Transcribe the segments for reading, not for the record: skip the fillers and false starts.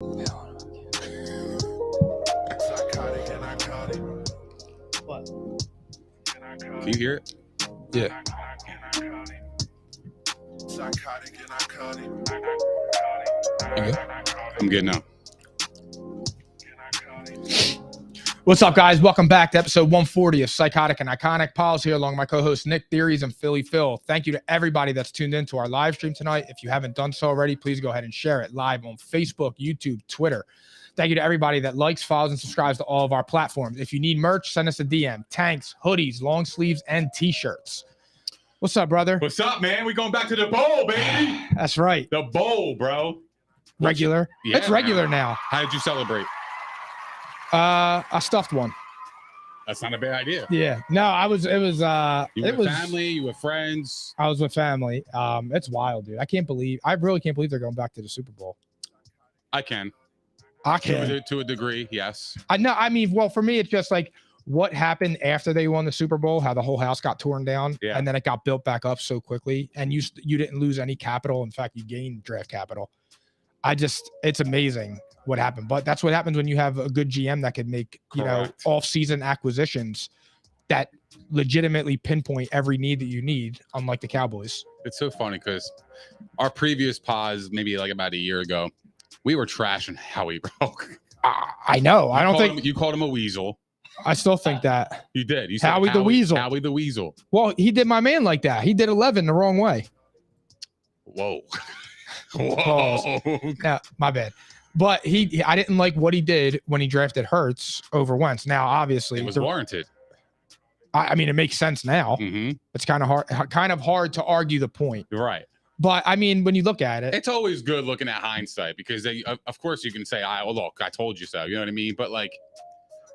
What? Can you hear it? Yeah. I'm good now. What's up, guys? Welcome back to episode 140 of Psychotic and Iconic. Paul's here along with my co-host Nick Theories and Philly Phil. Thank you to everybody that's tuned in to our live stream tonight. If you haven't done so already, please go ahead and share it live on Facebook, YouTube, Twitter. Thank you to everybody that likes, follows, and subscribes to all of our platforms. If you need merch, send us a DM. Tanks, hoodies, long sleeves, and t-shirts. What's up, brother? What's up, man? We going back to the bowl, baby. That's right. The bowl, bro. Regular. Yeah, it's regular now. How did you celebrate? I stuffed one. That's not a bad idea. Yeah. No, it was You were with family, you were friends. I was with family. It's wild, dude. I really can't believe they're going back to the Super Bowl. I can. To a degree, yes. I mean, well, for me, it's just like what happened after they won the Super Bowl, how the whole house got torn down, and then it got built back up so quickly, and you didn't lose any capital. In fact, you gained draft capital. It's amazing what happened, but that's what happens when you have a good GM that can make, off-season acquisitions that legitimately pinpoint every need that you need, unlike the Cowboys. It's so funny because our previous pause, maybe like about a year ago, we were trashing Howie, bro. I know. I don't think you called him a weasel. I still think that you did. You said Howie the Weasel. Howie the Weasel. Well, he did my man like that. He did 11 the wrong way. Whoa. Whoa. No, my bad. But I didn't like what he did when he drafted Hurts over Wentz. Now, obviously, it was warranted. I mean, it makes sense now. Mm-hmm. It's kind of hard to argue the point. Right. But I mean, when you look at it, it's always good looking at hindsight because of course you can say, "Oh, look, I told you so." You know what I mean? But like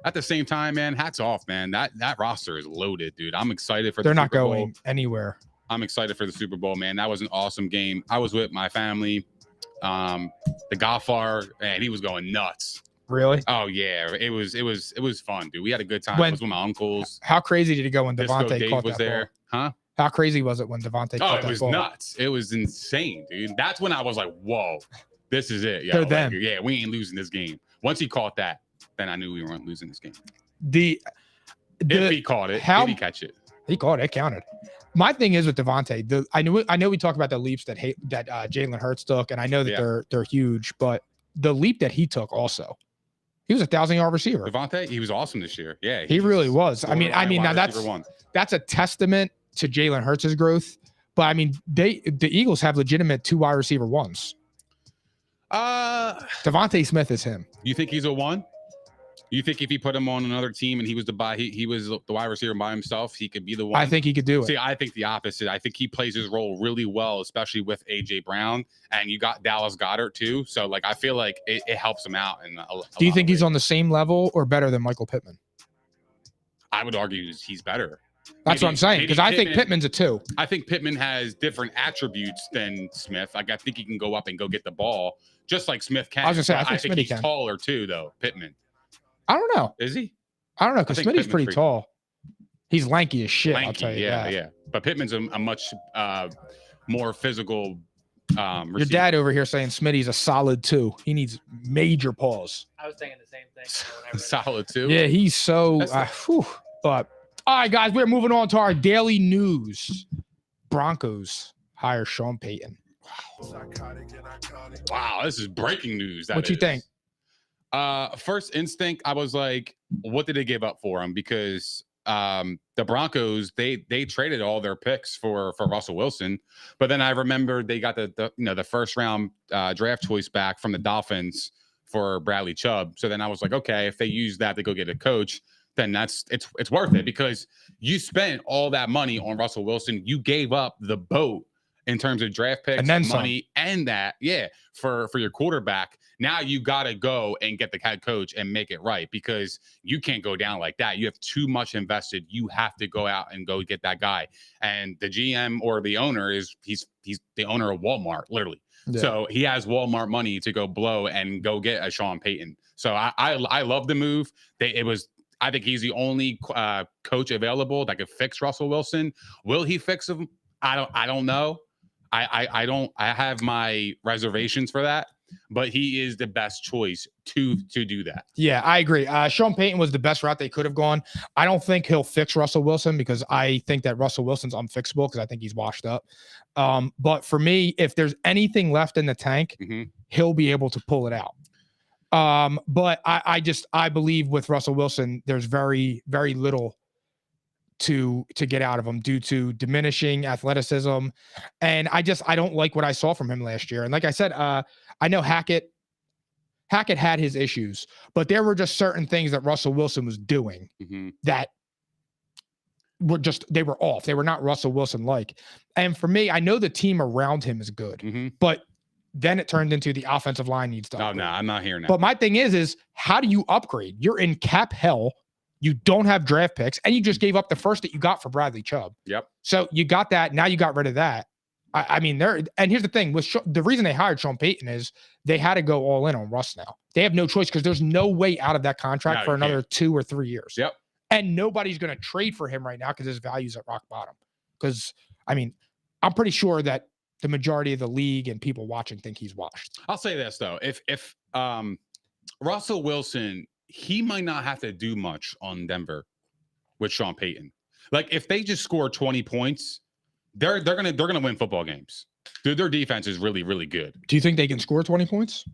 at the same time, man, hats off, man. That roster is loaded, dude. I'm excited for the Super Bowl. They're not going anywhere. I'm excited for the Super Bowl, man. That was an awesome game. I was with my family. The Godfather, man, he was going nuts. Really? Oh yeah, it was fun, dude. We had a good time. I was with my uncles. How crazy did it go when Devontae caught was that there? Ball? Huh? How crazy was it when Devontae caught that ball? It was nuts. It was insane, dude. That's when I was like, whoa, this is it. They're them. Like, yeah, we ain't losing this game. Once he caught that, then I knew we weren't losing this game. If he caught it, did he catch it? He caught it. It counted. My thing is with Devontae, I know we talk about the leaps that Jalen Hurts took, and I know that they're huge, but the leap that he took also, he was a 1,000-yard receiver. Devontae, he was awesome this year. Yeah, he really was. I mean, now that's a testament to Jalen Hurts' growth. But I mean, the Eagles have legitimate 2 wide receiver ones. Devontae Smith is him. You think he's a one? You think if he put him on another team and he was the wide receiver by himself, he could be the one? I think he could do it. See, I think the opposite. I think he plays his role really well, especially with AJ Brown, and you got Dallas Goedert too. So, like, I feel like it helps him out. Do you think he's on the same level or better than Michael Pittman? I would argue he's better. That's what I'm saying, because I think Pittman's a 2. I think Pittman has different attributes than Smith. Like, I think he can go up and go get the ball, just like Smith can. I was gonna say, I think he's can. taller too, though. Pittman. I don't know. Is he? I don't know, because Smitty's pretty tall. He's lanky as shit. I'll tell you. Yeah. But Pittman's a much more physical. Your dad over here saying Smitty's a solid 2. He needs major paws. I was thinking the same thing. Solid 2. Yeah, he's so. But all right, guys, we're moving on to our daily news. Broncos hire Sean Payton. Wow, this is breaking news. What you think? First instinct, I was like, what did they give up for him? Because the Broncos, they traded all their picks for Russell Wilson, but then I remembered they got the first round draft choice back from the Dolphins for Bradley Chubb. So then I was like, okay, if they use that to go get a coach, then it's worth it, because you spent all that money on Russell Wilson. You gave up the boat in terms of draft picks, and then money, and that, for your quarterback. Now you got to go and get the head coach and make it right, because you can't go down like that. You have too much invested. You have to go out and go get that guy. And the GM or the owner he's the owner of Walmart, literally. Yeah. So he has Walmart money to go blow and go get a Sean Payton. So I love the move. I think he's the only coach available that could fix Russell Wilson. Will he fix him? I don't know. I have my reservations for that. but he is the best choice to do that. Yeah, I agree. Sean Payton was the best route they could have gone. I don't think he'll fix Russell Wilson because I think that Russell Wilson's unfixable because I think he's washed up. But for me, if there's anything left in the tank, he'll be able to pull it out. But I believe with Russell Wilson, there's very, very little to get out of him due to diminishing athleticism. And I don't like what I saw from him last year. And like I said, I know Hackett had his issues, but there were just certain things that Russell Wilson was doing that were they were off. They were not Russell Wilson like. And for me, I know the team around him is good, but then it turned into the offensive line needs to upgrade. No, I'm not hearing that. But my thing is how do you upgrade? You're in cap hell. You don't have draft picks, and you just gave up the first that you got for Bradley Chubb. Yep. So you got that. Now you got rid of that. I mean, and here's the thing with the reason they hired Sean Payton is they had to go all in on Russ now. They have no choice because there's no way out of that contract for another 2 or 3 years. Yep. And nobody's going to trade for him right now because his value's at rock bottom. Because, I mean, I'm pretty sure that the majority of the league and people watching think he's washed. I'll say this, though. If Russell Wilson, he might not have to do much on Denver with Sean Payton. Like, if they just score 20 points, they're gonna win football games. Dude, their defense is really, really good. Do you think they can score 20 points?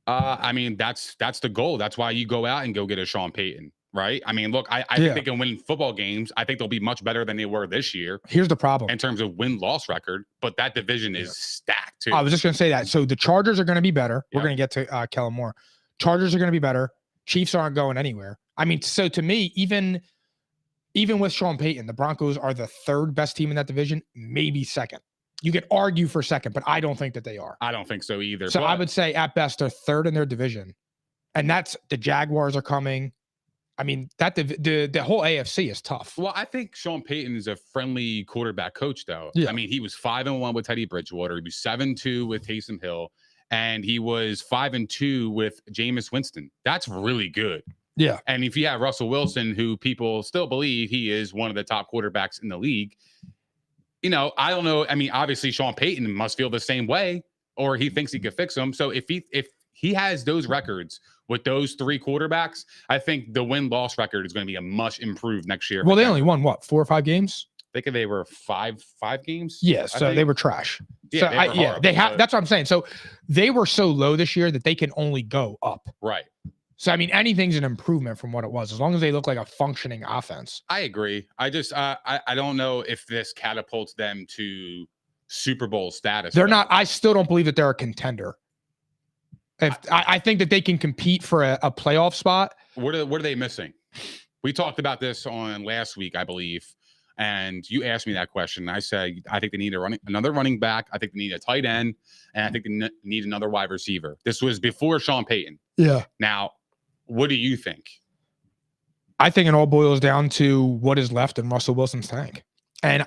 I mean, that's the goal. That's why you go out and go get a Sean Payton, right? I mean, look, I think they can win football games. I think they'll be much better than they were this year. Here's the problem. In terms of win-loss record, but that division is stacked, too. I was just going to say that. So the Chargers are going to be better. We're going to get to Kellen Moore. Chargers are going to be better. Chiefs aren't going anywhere. I mean, so to me, even with Sean Payton, the Broncos are the third best team in that division, maybe second. You could argue for second, but I don't think that they are. I don't think so either. So I would say at best they're third in their division. And that's the Jaguars are coming. I mean, that the whole AFC is tough. Well, I think Sean Payton is a friendly quarterback coach, though. Yeah. I mean, he was 5-1 with Teddy Bridgewater. He was 7-2 with Taysom Hill. And he was 5-2 with Jameis Winston. That's really good. Yeah. And if you have Russell Wilson, who people still believe he is one of the top quarterbacks in the league, you know, I don't know. I mean, obviously Sean Payton must feel the same way, or he thinks he could fix them. So if he has those records with those three quarterbacks, I think the win-loss record is going to be a much improved next year. Well, they only won what, 4 or 5 games? I think they were five games. Yeah, so they were trash. Yeah, so they have. That's what I'm saying. So they were so low this year that they can only go up. Right. So I mean, anything's an improvement from what it was, as long as they look like a functioning offense. I agree. I just I don't know if this catapults them to Super Bowl status. They're not. I still don't believe that they're a contender. I think that they can compete for a playoff spot. What are they missing? We talked about this on last week, I believe. And you asked me that question. I said, I think they need another running back. I think they need a tight end. And I think they need another wide receiver. This was before Sean Payton. Yeah. Now, what do you think? I think it all boils down to what is left in Russell Wilson's tank. And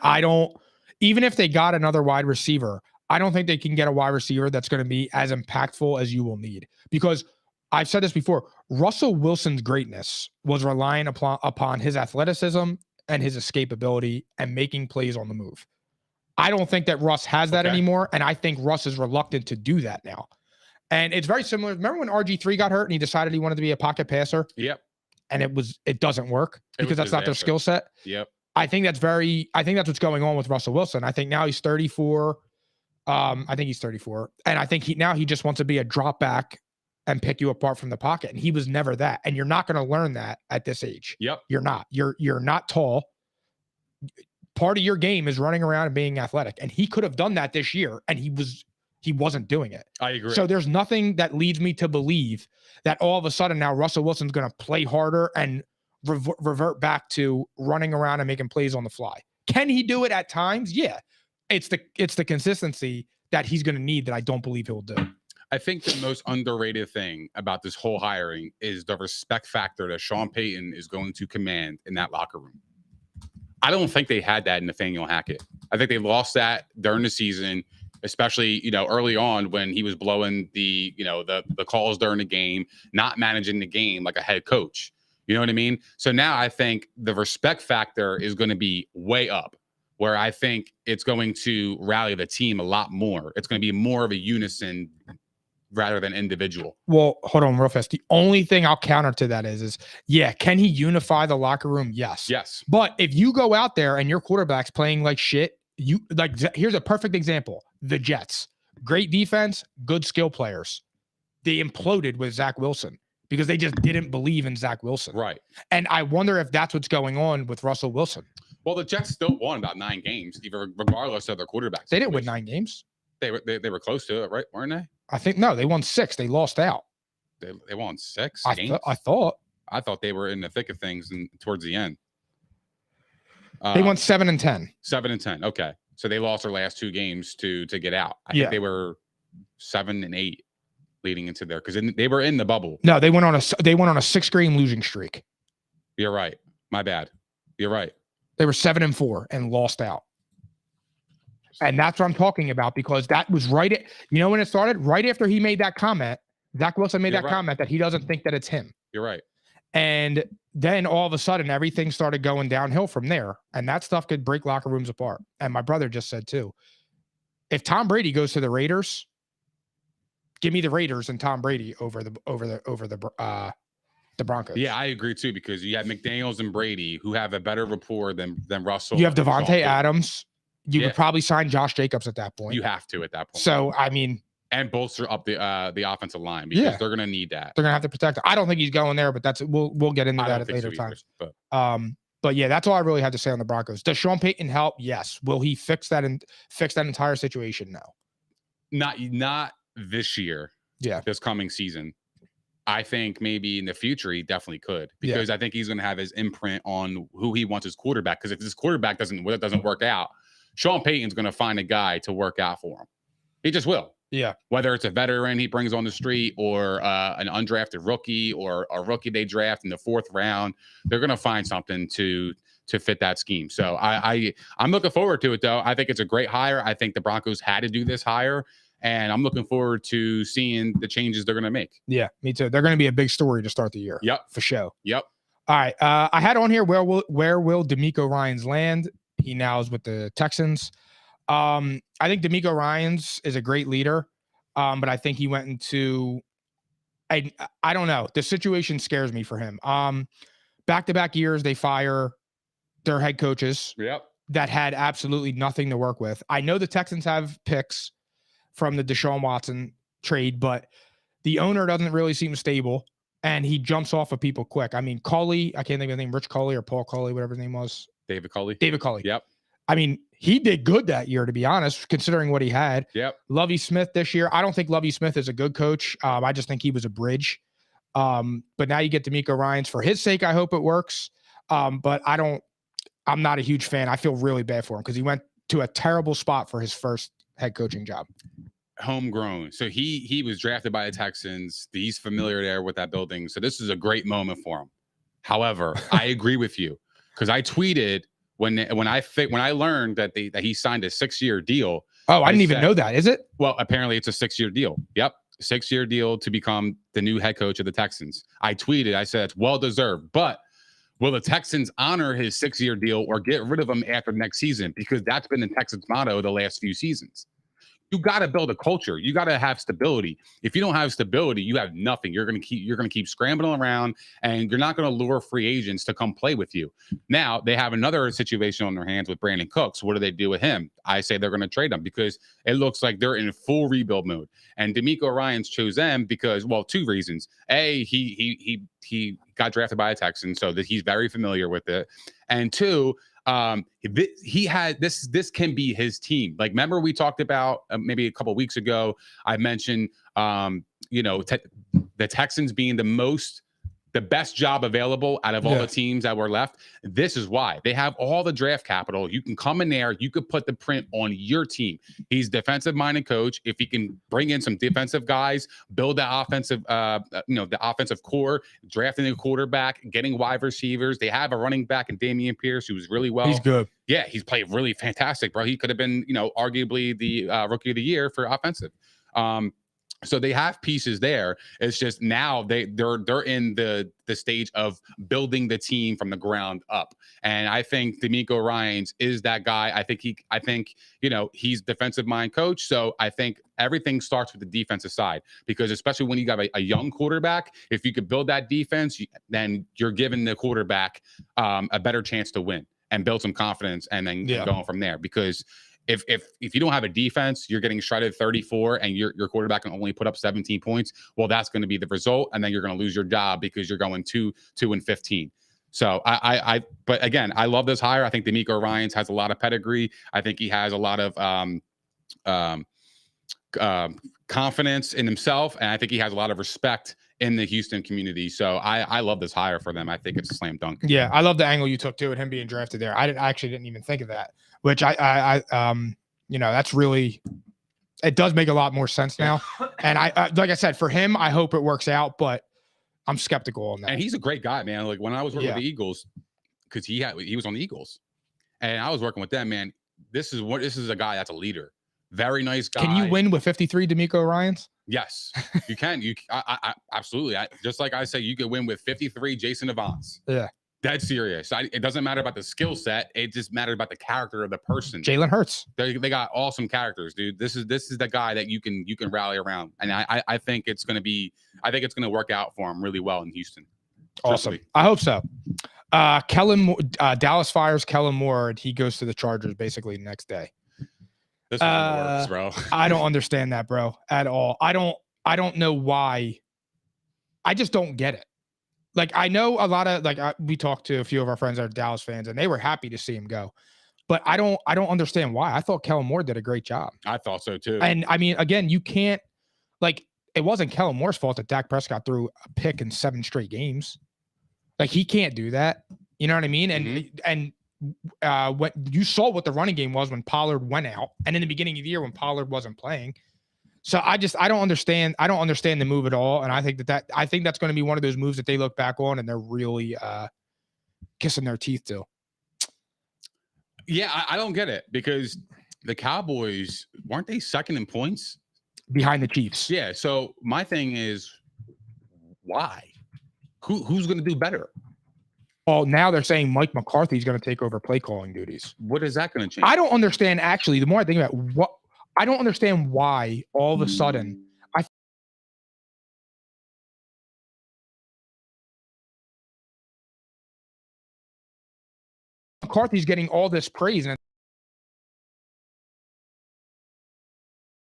even if they got another wide receiver, I don't think they can get a wide receiver that's going to be as impactful as you will need. Because I've said this before, Russell Wilson's greatness was relying upon his athleticism and his escapability and making plays on the move. I don't think that Russ has that anymore. And I think Russ is reluctant to do that now. And it's very similar. Remember when RG3 got hurt and he decided he wanted to be a pocket passer? Yep. And it doesn't work because that's not their skill set. Yep. I think that's what's going on with Russell Wilson. I think now he's 34. I think he's 34. And I think he just wants to be a drop back and pick you apart from the pocket. And he was never that. And you're not going to learn that at this age. Yep. You're not. You're not tall. Part of your game is running around and being athletic. And he could have done that this year, and he wasn't doing it. I agree. So there's nothing that leads me to believe that all of a sudden now Russell Wilson's going to play harder and revert back to running around and making plays on the fly. Can he do it at times? Yeah. It's the consistency that he's going to need that I don't believe he'll do. I think the most underrated thing about this whole hiring is the respect factor that Sean Payton is going to command in that locker room. I don't think they had that in Nathaniel Hackett. I think they lost that during the season, especially, early on when he was blowing the calls during the game, not managing the game like a head coach. You know what I mean? So now I think the respect factor is going to be way up, where I think it's going to rally the team a lot more. It's going to be more of a unison rather than individual. Well, hold on real fast. The only thing I'll counter to that is yeah, can he unify the locker room? Yes. Yes. But if you go out there and your quarterback's playing like shit, here's a perfect example. The Jets, great defense, good skill players. They imploded with Zach Wilson because they just didn't believe in Zach Wilson. Right. And I wonder if that's what's going on with Russell Wilson. Well, the Jets still won about 9 games, even regardless of their quarterbacks. They didn't win 9 games. They were close to it, right? Weren't they? I think no, they won 6. They lost out. They won 6 games. I thought they were in the thick of things and towards the end. They won 7 and 10. 7 and 10. Okay, so they lost their last 2 games to get out. I think they were 7 and 8 leading into there because they were in the bubble. No, they went on a 6-game losing streak. You're right. My bad. You're right. They were 7 and 4 and lost out. And that's what I'm talking about because that was right. When it started, right after he made that comment, Zach Wilson made comment that he doesn't think that it's him. You're right. And then all of a sudden, everything started going downhill from there. And that stuff could break locker rooms apart. And my brother just said too, if Tom Brady goes to the Raiders, give me the Raiders and Tom Brady over the Broncos. Yeah, I agree too because you have McDaniels and Brady who have a better rapport than Russell. You have Devontae Adams. You would probably sign Josh Jacobs at that point. You have to at that point. So I mean, and bolster up the offensive line because they're going to need that. They're going to have to protect it. I don't think he's going there, but we'll get into that at later times. But yeah, that's all I really had to say on the Broncos. Does Sean Payton help? Yes. Will he fix that entire situation? No. Not this year. Yeah. This coming season. I think maybe in the future he definitely could because I think he's going to have his imprint on who he wants his quarterback. Because if his quarterback doesn't work out, Sean Payton's going to find a guy to work out for him. He just will. Yeah. Whether it's a veteran he brings on the street or an undrafted rookie or a rookie they draft in the 4th round, they're going to find something to fit that scheme. So I'm looking forward to it, though. I think it's a great hire. I think the Broncos had to do this hire, and I'm looking forward to seeing the changes they're going to make. Yeah, me too. They're going to be a big story to start the year. Yep. For sure. Yep. All right. I had on here where will DeMeco Ryans land? He now is with the Texans. I think DeMeco Ryans is a great leader, but I think he went into I don't know. The situation scares me for him. Back-to-back years, they fire their head coaches that had absolutely nothing to work with. I know the Texans have picks from the Deshaun Watson trade, but the owner doesn't really seem stable, and he jumps off of people quick. I mean, Culley, I can't think of the name, Rich Culley or Paul Culley, whatever his name was. David Culley. Yep. I mean, he did good that year, to be honest, considering what he had. Yep. Lovie Smith this year. I don't think Lovie Smith is a good coach. I just think he was a bridge. But now you get DeMeco Ryans. For his sake, I hope it works. But I'm not a huge fan. I feel really bad for him because he went to a terrible spot for his first head coaching job. Homegrown. So he was drafted by the Texans. He's familiar there with that building. So this is a great moment for him. However, I agree with you because I tweeted when I learned that he signed a 6-year deal. Oh, I didn't even know that. Is it? Well, apparently it's a 6-year deal. Yep. 6-year deal to become the new head coach of the Texans. I tweeted, I said it's well deserved, but will the Texans honor his 6-year deal or get rid of him after next season? Because that's been the Texans' motto the last few seasons. You got to build a culture. You got to have stability. If you don't have stability, you have nothing. You're going to keep scrambling around, and you're not going to lure free agents to come play with you. Now they have another situation on their hands with Brandon Cooks. What do they do with him? I say they're going to trade him because it looks like they're in full rebuild mode. And DeMeco Ryans chose them because, well, 2 reasons. A, he got drafted by a Texan, so that he's very familiar with it. And 2, he had this can be his team. Like, remember we talked about maybe a couple of weeks ago, I mentioned the Texans being the best job available out of all the teams that were left. This is why they have all the draft capital. You can come in there, you could put the print on your team. He's defensive minded coach. If he can bring in some defensive guys, build that offensive, the offensive core, drafting a quarterback, getting wide receivers. They have a running back in Dameon Pierce who was really well. He's good. Yeah, he's played really fantastic, bro. He could have been, arguably the rookie of the year for offensive. So they have pieces there. It's just now they're in the stage of building the team from the ground up. And I think D'Amico Ryans is that guy. I think he's defensive mind coach. So I think everything starts with the defensive side, because especially when you got a young quarterback, if you could build that defense, then you're giving the quarterback a better chance to win and build some confidence, and then going from there. Because if you don't have a defense, you're getting shredded 34 and your quarterback can only put up 17 points. Well, that's going to be the result. And then you're going to lose your job because you're going 2-15. So but again, I love this hire. I think D'Amico Ryans has a lot of pedigree. I think he has a lot of confidence in himself. And I think he has a lot of respect in the Houston community. So I love this hire for them. I think it's a slam dunk. Yeah. I love the angle you took too, and him being drafted there. I actually didn't even think of that, which that's really, it does make a lot more sense now. And I like I said, for him, I hope it works out, but I'm skeptical on that. And he's a great guy, man. Like when I was working with the Eagles, because he was on the Eagles, and I was working with them, man. This is a guy that's a leader. Very nice guy. Can you win with 53 D'Amico Ryans? Yes, you can. I absolutely. Just like I say, you could win with 53 Jason Evans. Yeah. Dead serious. It doesn't matter about the skill set. It just matters about the character of the person. Jalen Hurts. They got awesome characters, dude. This is the guy that you can rally around, and I think it's gonna work out for him really well in Houston. Awesome. Truthfully. I hope so. Dallas fires Kellen Moore, and he goes to the Chargers basically the next day. This works, bro. I don't understand that, bro, at all. I don't know why. I just don't get it. Like, I know a lot of we talked to a few of our friends that are Dallas fans, and they were happy to see him go. But I don't understand why. I thought Kellen Moore did a great job. I thought so too. And I mean, again, you can't, it wasn't Kellen Moore's fault that Dak Prescott threw a pick in 7 straight games. Like, he can't do that. You know what I mean? And what you saw what the running game was when Pollard went out, and in the beginning of the year when Pollard wasn't playing. So I don't understand the move at all. And I think that's going to be one of those moves that they look back on and they're really kissing their teeth to. Yeah, I don't get it, because the Cowboys, weren't they second in points behind the Chiefs? Yeah. So my thing is, why? Who's going to do better? Well, now they're saying Mike McCarthy is going to take over play calling duties. What is that going to change? I don't understand, actually. The more I think about I don't understand why all of a sudden McCarthy's getting all this praise and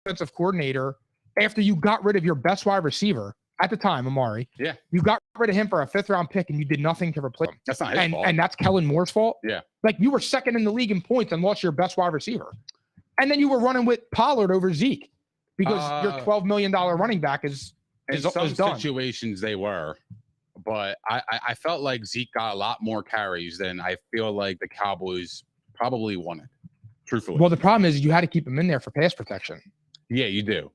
offensive coordinator after you got rid of your best wide receiver at the time, Amari. Yeah. You got rid of him for a 5th round pick and you did nothing to replace him. That's not his fault. And that's Kellen Moore's fault. Yeah. Like, you were second in the league in points and lost your best wide receiver. And then you were running with Pollard over Zeke because your $12 million running back is some done. Situations they were, but I felt like Zeke got a lot more carries than I feel like the Cowboys probably wanted, truthfully. Well, the problem is you had to keep him in there for pass protection. Yeah, you do.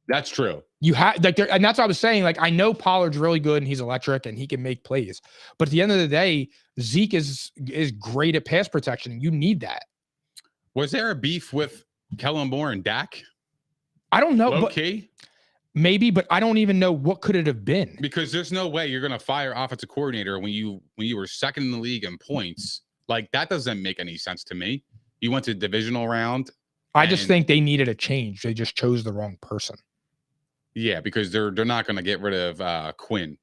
That's true. You had and that's what I was saying. Like, I know Pollard's really good and he's electric and he can make plays, but at the end of the day, Zeke is great at pass protection and you need that. Was there a beef with Kellen Moore and Dak? I don't know. Okay. Maybe, but I don't even know what could it have been. Because there's no way you're going to fire offensive coordinator when you were second in the league in points. Like, that doesn't make any sense to me. You went to the divisional round. I just think they needed a change. They just chose the wrong person. Yeah, because they're not going to get rid of Quinn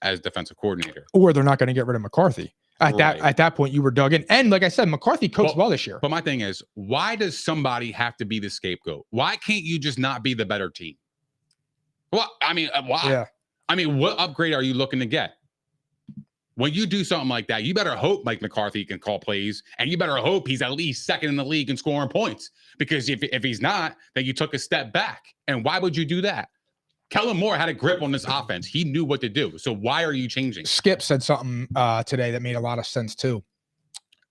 as defensive coordinator, or they're not going to get rid of McCarthy. At that point, you were dug in. And like I said, McCarthy coached well this year. But my thing is, why does somebody have to be the scapegoat? Why can't you just not be the better team? Well, I mean, why? Yeah. I mean, what upgrade are you looking to get? When you do something like that, you better hope Mike McCarthy can call plays, and you better hope he's at least second in the league in scoring points. Because if he's not, then you took a step back. And why would you do that? Kellen Moore had a grip on this offense. He knew what to do. So why are you changing? Skip said something today that made a lot of sense too.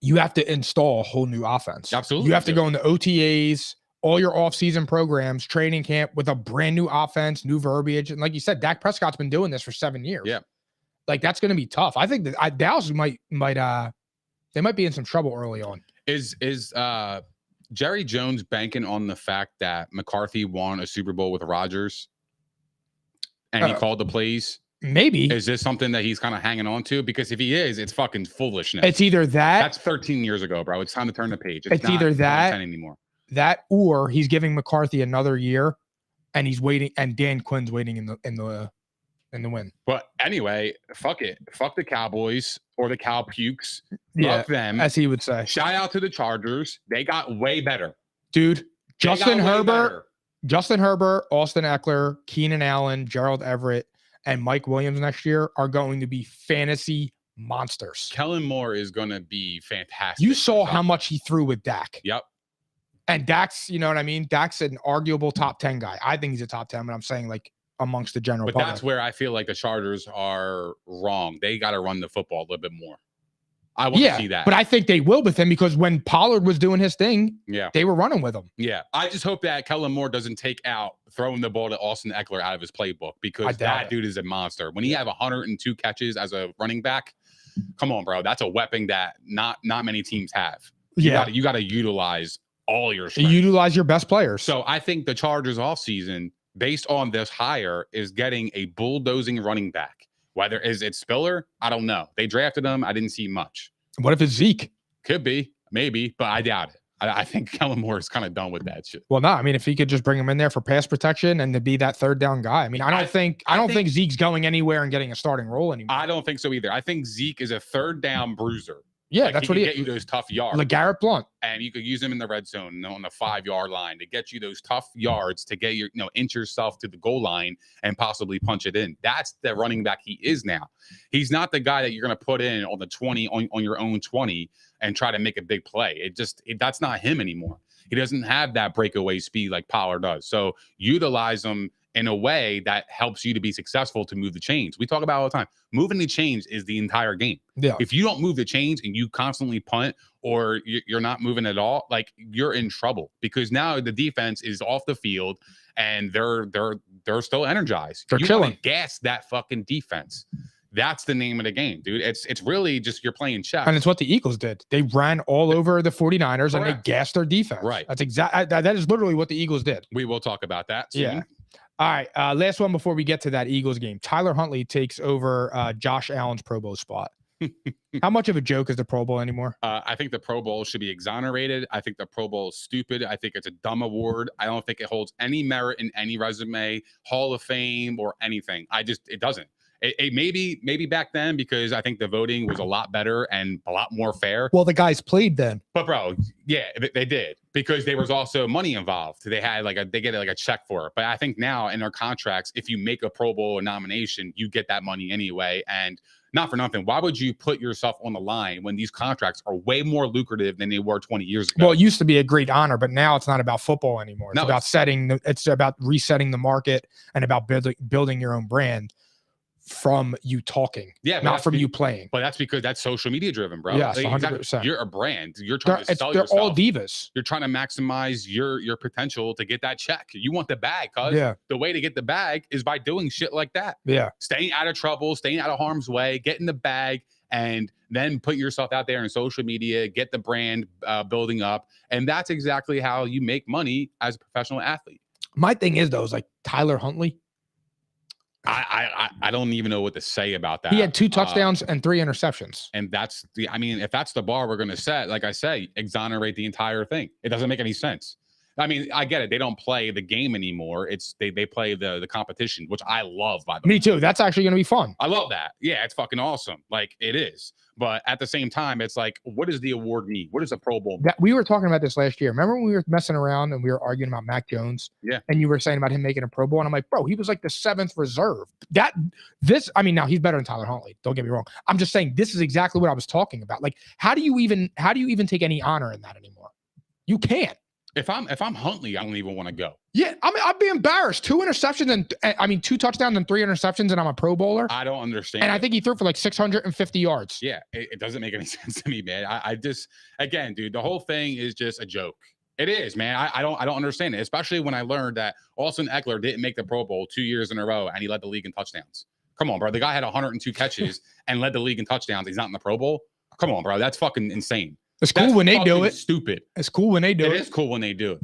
You have to install a whole new offense. Absolutely. You have to go into OTAs, all your offseason programs, training camp with a brand new offense, new verbiage. And like you said, Dak Prescott's been doing this for 7 years. Yeah. Like, that's going to be tough. I think that Dallas might they might be in some trouble early on. Is Jerry Jones banking on the fact that McCarthy won a Super Bowl with Rodgers and he called the plays? Maybe. Is this something that he's kind of hanging on to? Because if he is, it's fucking foolishness. It's either that. That's 13 years ago, bro. It's time to turn the page. It's not either that 10 anymore. That or he's giving McCarthy another year, and he's waiting, and Dan Quinn's waiting in the win. But anyway, fuck it. Fuck the Cowboys or the Cow Pukes. Yeah, fuck them, as he would say. Shout out to the Chargers. They got way better, dude. Justin Herbert, Austin Eckler, Keenan Allen, Gerald Everett, and Mike Williams next year are going to be fantasy monsters. Kellen Moore is going to be fantastic. You saw how much he threw with Dak. Yep. And Dak's, you know what I mean? Dak's an arguable top 10 guy. I think he's a top 10, but I'm saying like amongst the general public. But that's where I feel like the Chargers are wrong. They got to run the football a little bit more. I want to see that. But I think they will with him because when Pollard was doing his thing, they were running with him. Yeah. I just hope that Kellen Moore doesn't take out throwing the ball to Austin Eckler out of his playbook because that dude is a monster. When he have 102 catches as a running back, come on, bro. That's a weapon that not many teams have. You got to utilize all your strength. Utilize your best players. So I think the Chargers offseason, based on this hire, is getting a bulldozing running back. Whether it's Spiller, I don't know. They drafted him. I didn't see much. What if it's Zeke? Could be, maybe, but I doubt it. I think Kellen Moore is kind of done with that shit. Well, no, I mean, if he could just bring him in there for pass protection and to be that third down guy. I mean, I don't think Zeke's going anywhere and getting a starting role anymore. I don't think so either. I think Zeke is a third down bruiser. Yeah, that's what he get you those tough yards. LeGarrette Blount. And you could use him in the red zone on the 5-yard line to get you those tough yards to get your, inch yourself to the goal line and possibly punch it in. That's the running back he is now. He's not the guy that you're going to put in on the 20 on your own 20 and try to make a big play. That's not him anymore. He doesn't have that breakaway speed like Pollard does. So utilize him in a way that helps you to be successful to move the chains. We talk about all the time. Moving the chains is the entire game. Yeah. If you don't move the chains and you constantly punt or you're not moving at all, like you're in trouble because now the defense is off the field and they're still energized. They're chilling. Gas that fucking defense. That's the name of the game, dude. It's really just you're playing chess. And it's what the Eagles did. They ran all over the 49ers and they gassed their defense. Right. That's that is literally what the Eagles did. We will talk about that soon. Yeah. All right. Last one before we get to that Eagles game. Tyler Huntley takes over Josh Allen's Pro Bowl spot. How much of a joke is the Pro Bowl anymore? I think the Pro Bowl should be exonerated. I think the Pro Bowl is stupid. I think it's a dumb award. I don't think it holds any merit in any resume, Hall of Fame, or anything. It doesn't. It maybe back then because I think the voting was a lot better and a lot more fair. Well, the guys played then. But bro, yeah, they did because there was also money involved. They had they get a check for it. But I think now in their contracts, if you make a Pro Bowl nomination, you get that money anyway. And not for nothing, why would you put yourself on the line when these contracts are way more lucrative than they were 20 years ago? Well, it used to be a great honor, but now it's not about football anymore. It's about resetting the market and about building your own brand. From you talking, not from you playing. But that's because that's social media driven, bro. Yes, 100%. You're a brand. You're trying to sell yourself. They're all divas. You're trying to maximize your potential to get that check. You want the bag, cuz the way to get the bag is by doing shit like that. Yeah. Staying out of trouble, staying out of harm's way, getting the bag, and then put yourself out there in social media, get the brand building up. And that's exactly how you make money as a professional athlete. My thing is, though, is like Tyler Huntley. I don't even know what to say about that. He had 2 touchdowns and 3 interceptions. And if that's the bar we're going to set, like I say, exonerate the entire thing. It doesn't make any sense. I mean, I get it. They don't play the game anymore. They play the competition, which I love, by the way. Me too. That's actually going to be fun. I love that. Yeah, it's fucking awesome. Like it is. But at the same time, it's like, what does the award mean? What does a Pro Bowl mean? We were talking about this last year. Remember when we were messing around and we were arguing about Mac Jones? Yeah. And you were saying about him making a Pro Bowl. And I'm like, bro, he was like the 7th reserve. Now he's better than Tyler Huntley. Don't get me wrong. I'm just saying this is exactly what I was talking about. Like, how do you even take any honor in that anymore? You can't. If I'm Huntley, I don't even want to go. Yeah, I mean, I'd be embarrassed. 2 interceptions and 2 touchdowns and 3 interceptions, and I'm a Pro Bowler. I don't understand. And I think he threw for like 650 yards. Yeah, it doesn't make any sense to me, man. I just, again, dude, the whole thing is just a joke. It is, man. I don't understand it, especially when I learned that Austin Eckler didn't make the Pro Bowl 2 years in a row, and he led the league in touchdowns. Come on, bro. The guy had 102 catches and led the league in touchdowns. He's not in the Pro Bowl. Come on, bro. That's fucking insane. It's cool when they do it. Stupid. It's cool when they do it. It is cool when they do it.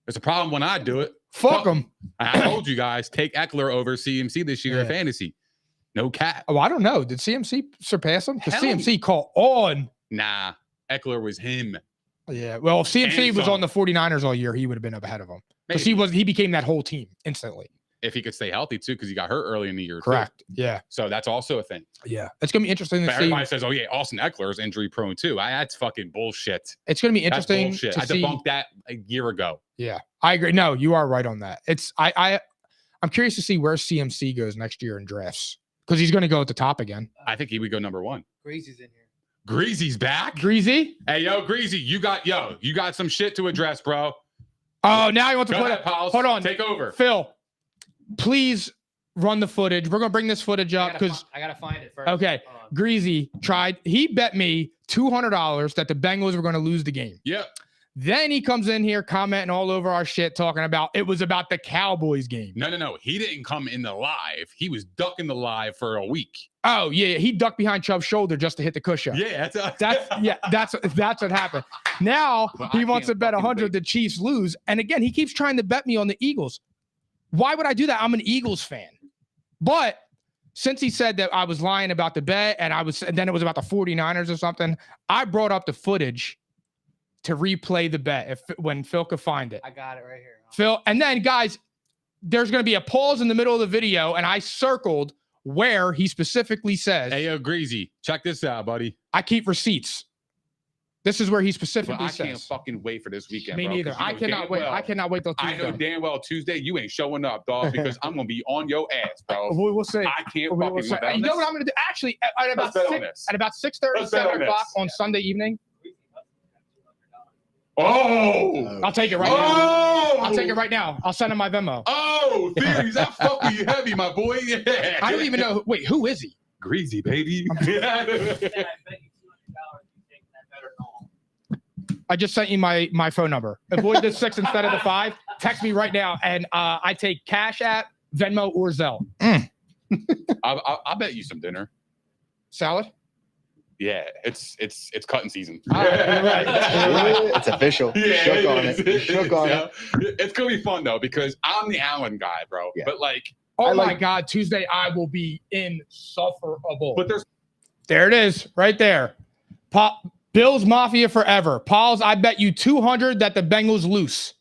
It's a problem when I do it. Fuck him. I told you guys, take Eckler over CMC this year in fantasy. No cap. Oh, I don't know. Did CMC surpass him? Because Hell. CMC caught on. Nah, Eckler was him. Yeah. Well, if CMC was on the 49ers all year, he would have been up ahead of them. Because he became that whole team instantly. If he could stay healthy too, because he got hurt early in the year. Correct. Too. Yeah. So that's also a thing. Yeah. It's gonna be interesting to see. Everybody says, "Oh yeah, Austin Eckler is injury prone too." That's fucking bullshit. It's gonna be interesting. That's bullshit. I debunked that a year ago. Yeah, I agree. No, you are right on that. I'm curious to see where CMC goes next year in drafts because he's gonna go at the top again. I think he would go number 1. Greasy's in here. Greasy's back. Greasy. Hey, yo, Greasy, you got some shit to address, bro. Oh, now you want to Go put ahead, it. pals. Hold on, Take over, Phil. Please run the footage. We're gonna bring this footage up because I gotta find it first. Okay, Greasy tried. He bet me $200 that the Bengals were going to lose the game. Yep. Then he comes in here commenting all over our shit, talking about it was about the Cowboys game. No. He didn't come in the live. He was ducking the live for a week. Oh yeah, he ducked behind Chubb's shoulder just to hit the cushion. Yeah, that's what happened. Now he wants to bet 100 the Chiefs lose, and again he keeps trying to bet me on the Eagles. Why would I do that? I'm an Eagles fan. But since he said that I was lying about the bet and then it was about the 49ers or something, I brought up the footage to replay the bet when Phil could find it. I got it right here. Phil, and then guys, there's going to be a pause in the middle of the video, and I circled where he specifically says, "Hey, yo, Greasy, check this out, buddy. I keep receipts." This is where he specifically says. I can't fucking wait for this weekend. Me neither. I cannot wait. I cannot wait till Tuesday. I know damn well Tuesday you ain't showing up, dog, because I'm gonna be on your ass, bro. We'll see. I can't fucking wait. You know what I'm gonna do? Actually, at about 6:30, 7 o'clock on Sunday evening. Oh, I'll take it right now. I'll take it right now. I'll send him my Venmo. Oh, theories, I fuck with you heavy, my boy. Yeah. I don't even know. Wait, who is he? Greasy, baby. I just sent you my phone number. Avoid the 6 instead of the 5. Text me right now, and I take Cash App, Venmo, or Zelle. I'll bet you some dinner. Salad. Yeah, it's cutting season. Right. It's official. Yeah, Shook on it. Shook on it. It's gonna be fun though because I'm the Allen guy, bro. Yeah. But like, my God, Tuesday I will be insufferable. But there it is, right there. Bills Mafia forever. Pauls, I bet you 200 that the Bengals lose.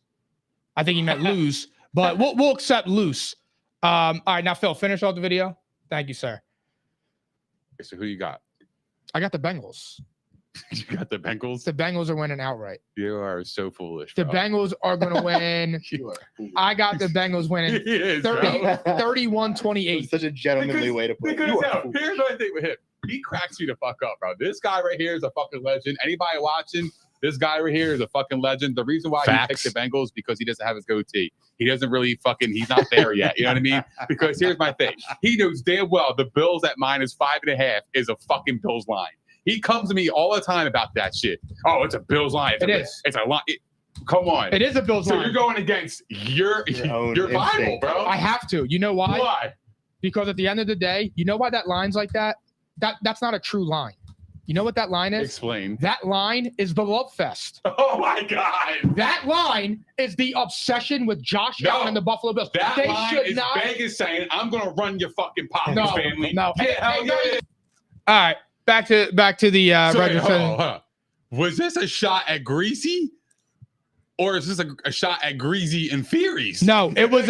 I think he meant lose, but we'll accept loose. All right, now Phil, finish off the video. Thank you, sir. So who you got? I got the Bengals. You got the Bengals? The Bengals are winning outright. You are so foolish, bro. The Bengals are going to win. I got the Bengals winning 31-28. It's such a gentlemanly way to put it. Here's what I think with him. He cracks me the fuck up, bro. This guy right here is a fucking legend. Anybody watching, this guy right here is a fucking legend. The reason why he picked the Bengals because he doesn't have his goatee. He doesn't really he's not there yet. You know what I mean? Because here's my thing. He knows damn well the Bills at -5.5 is a fucking Bills line. He comes to me all the time about that shit. Oh, it's a Bills line. It's a line. Come on. It is a Bills line. So you're going against your Bible, bro. I have to. You know why? Why? Because at the end of the day, you know why that line's like that? That's not a true line. You know what that line is? Explain. That line is the love fest. Oh my God. That line is the obsession with Josh Allen and the Buffalo Bills. That line is Vegas saying, I'm gonna run your fucking pockets, family. No. Yeah, All right. Back to the hold on. Was this a shot at Greasy? Or is this a shot at Greasy and Theories? No, it was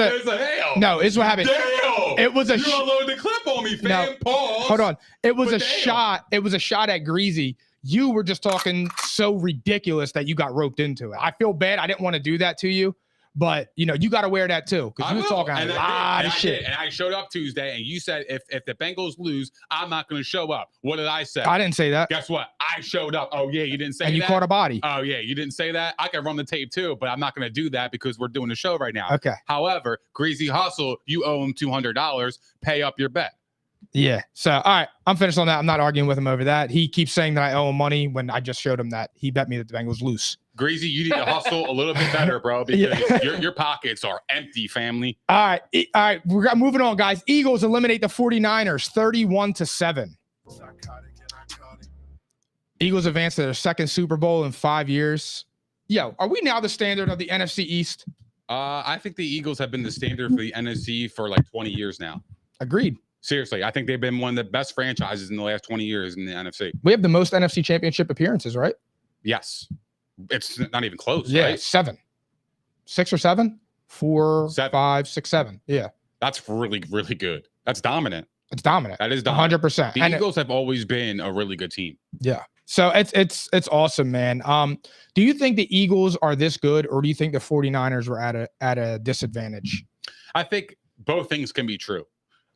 No, it's what happened. Damn. It was you unload the clip on me, fam. No, pause. Hold on. It was a shot. It was a shot at Greasy. You were just talking so ridiculous that you got roped into it. I feel bad. I didn't want to do that to you. But, you got to wear that too because you were talking a lot of shit. And I showed up Tuesday, and you said if the Bengals lose, I'm not going to show up. What did I say? I didn't say that. Guess what? I showed up. Oh, yeah, you didn't say that? And you caught a body. Oh, yeah, you didn't say that? I can run the tape too, but I'm not going to do that because we're doing the show right now. Okay. However, Greasy Hustle, you owe him $200. Pay up your bet. Yeah. So, all right, I'm finished on that. I'm not arguing with him over that. He keeps saying that I owe him money when I just showed him that he bet me that the Bengals lose. Greasy, you need to hustle a little bit better, bro, because your pockets are empty, family. All right. We're moving on, guys. Eagles eliminate the 49ers 31-7. Eagles advance to their second Super Bowl in 5 years. Yo, are we now the standard of the NFC East? I think the Eagles have been the standard for the NFC for like 20 years now. Agreed. Seriously, I think they've been one of the best franchises in the last 20 years in the NFC. We have the most NFC Championship appearances, right? Yes. It's not even close, Yeah, right? 7. 6 or 7? 4, 7. 5, 6, 7. Yeah. That's really, really good. That's dominant. It's dominant. That is dominant. 100%. The Eagles have always been a really good team. Yeah. So it's awesome, man. Do you think the Eagles are this good, or do you think the 49ers were at a disadvantage? I think both things can be true.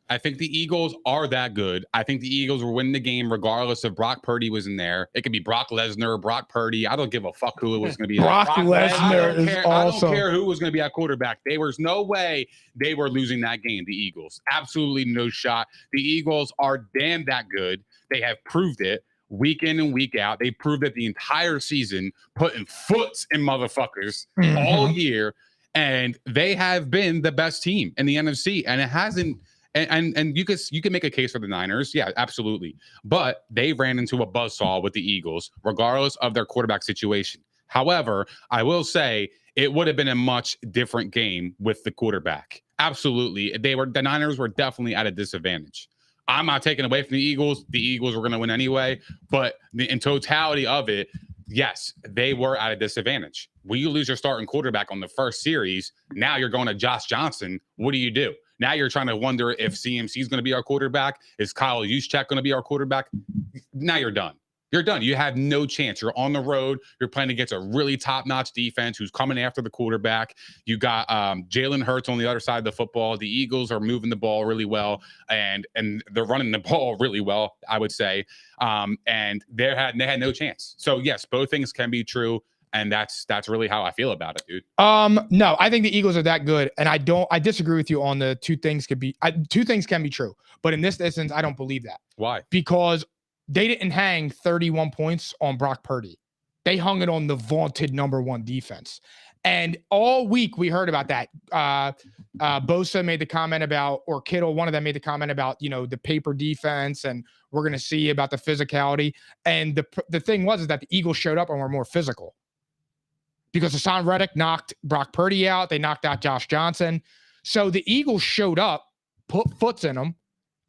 I think the Eagles are that good. I think the Eagles will win the game regardless if Brock Purdy was in there. It could be Brock Lesnar, Brock Purdy. I don't give a fuck who it was going to be. Brock Lesnar is awesome. I don't care who was going to be at quarterback. There was no way they were losing that game, the Eagles. Absolutely no shot. The Eagles are damn that good. They have proved it week in and week out. They proved it the entire season, putting foots in motherfuckers all year. And they have been the best team in the NFC. And it hasn't. And you can make a case for the Niners. Yeah, absolutely. But they ran into a buzzsaw with the Eagles, regardless of their quarterback situation. However, I will say it would have been a much different game with the quarterback. Absolutely. The Niners were definitely at a disadvantage. I'm not taking away from the Eagles. The Eagles were going to win anyway. But in totality of it, yes, they were at a disadvantage. When you lose your starting quarterback on the first series, now you're going to Josh Johnson. What do? Now you're trying to wonder if CMC is going to be our quarterback. Is Kyle Juszczyk going to be our quarterback? Now you're done. You're done. You have no chance. You're on the road. You're playing against a really top-notch defense who's coming after the quarterback. You got Jalen Hurts on the other side of the football. The Eagles are moving the ball really well, and they're running the ball really well, I would say. And they had no chance. So yes, both things can be true. And that's really how I feel about it, dude. No, I think the Eagles are that good, and I disagree with you on the two things can be true, but in this instance, I don't believe that. Why? Because they didn't hang 31 points on Brock Purdy. They hung it on the vaunted #1 defense. And all week we heard about that. Bosa made the comment about, or Kittle, one of them made the comment about, the paper defense, and we're going to see about the physicality. And the thing was that the Eagles showed up and were more physical. Because Hassan Reddick knocked Brock Purdy out. They knocked out Josh Johnson. So the Eagles showed up, put foots in them,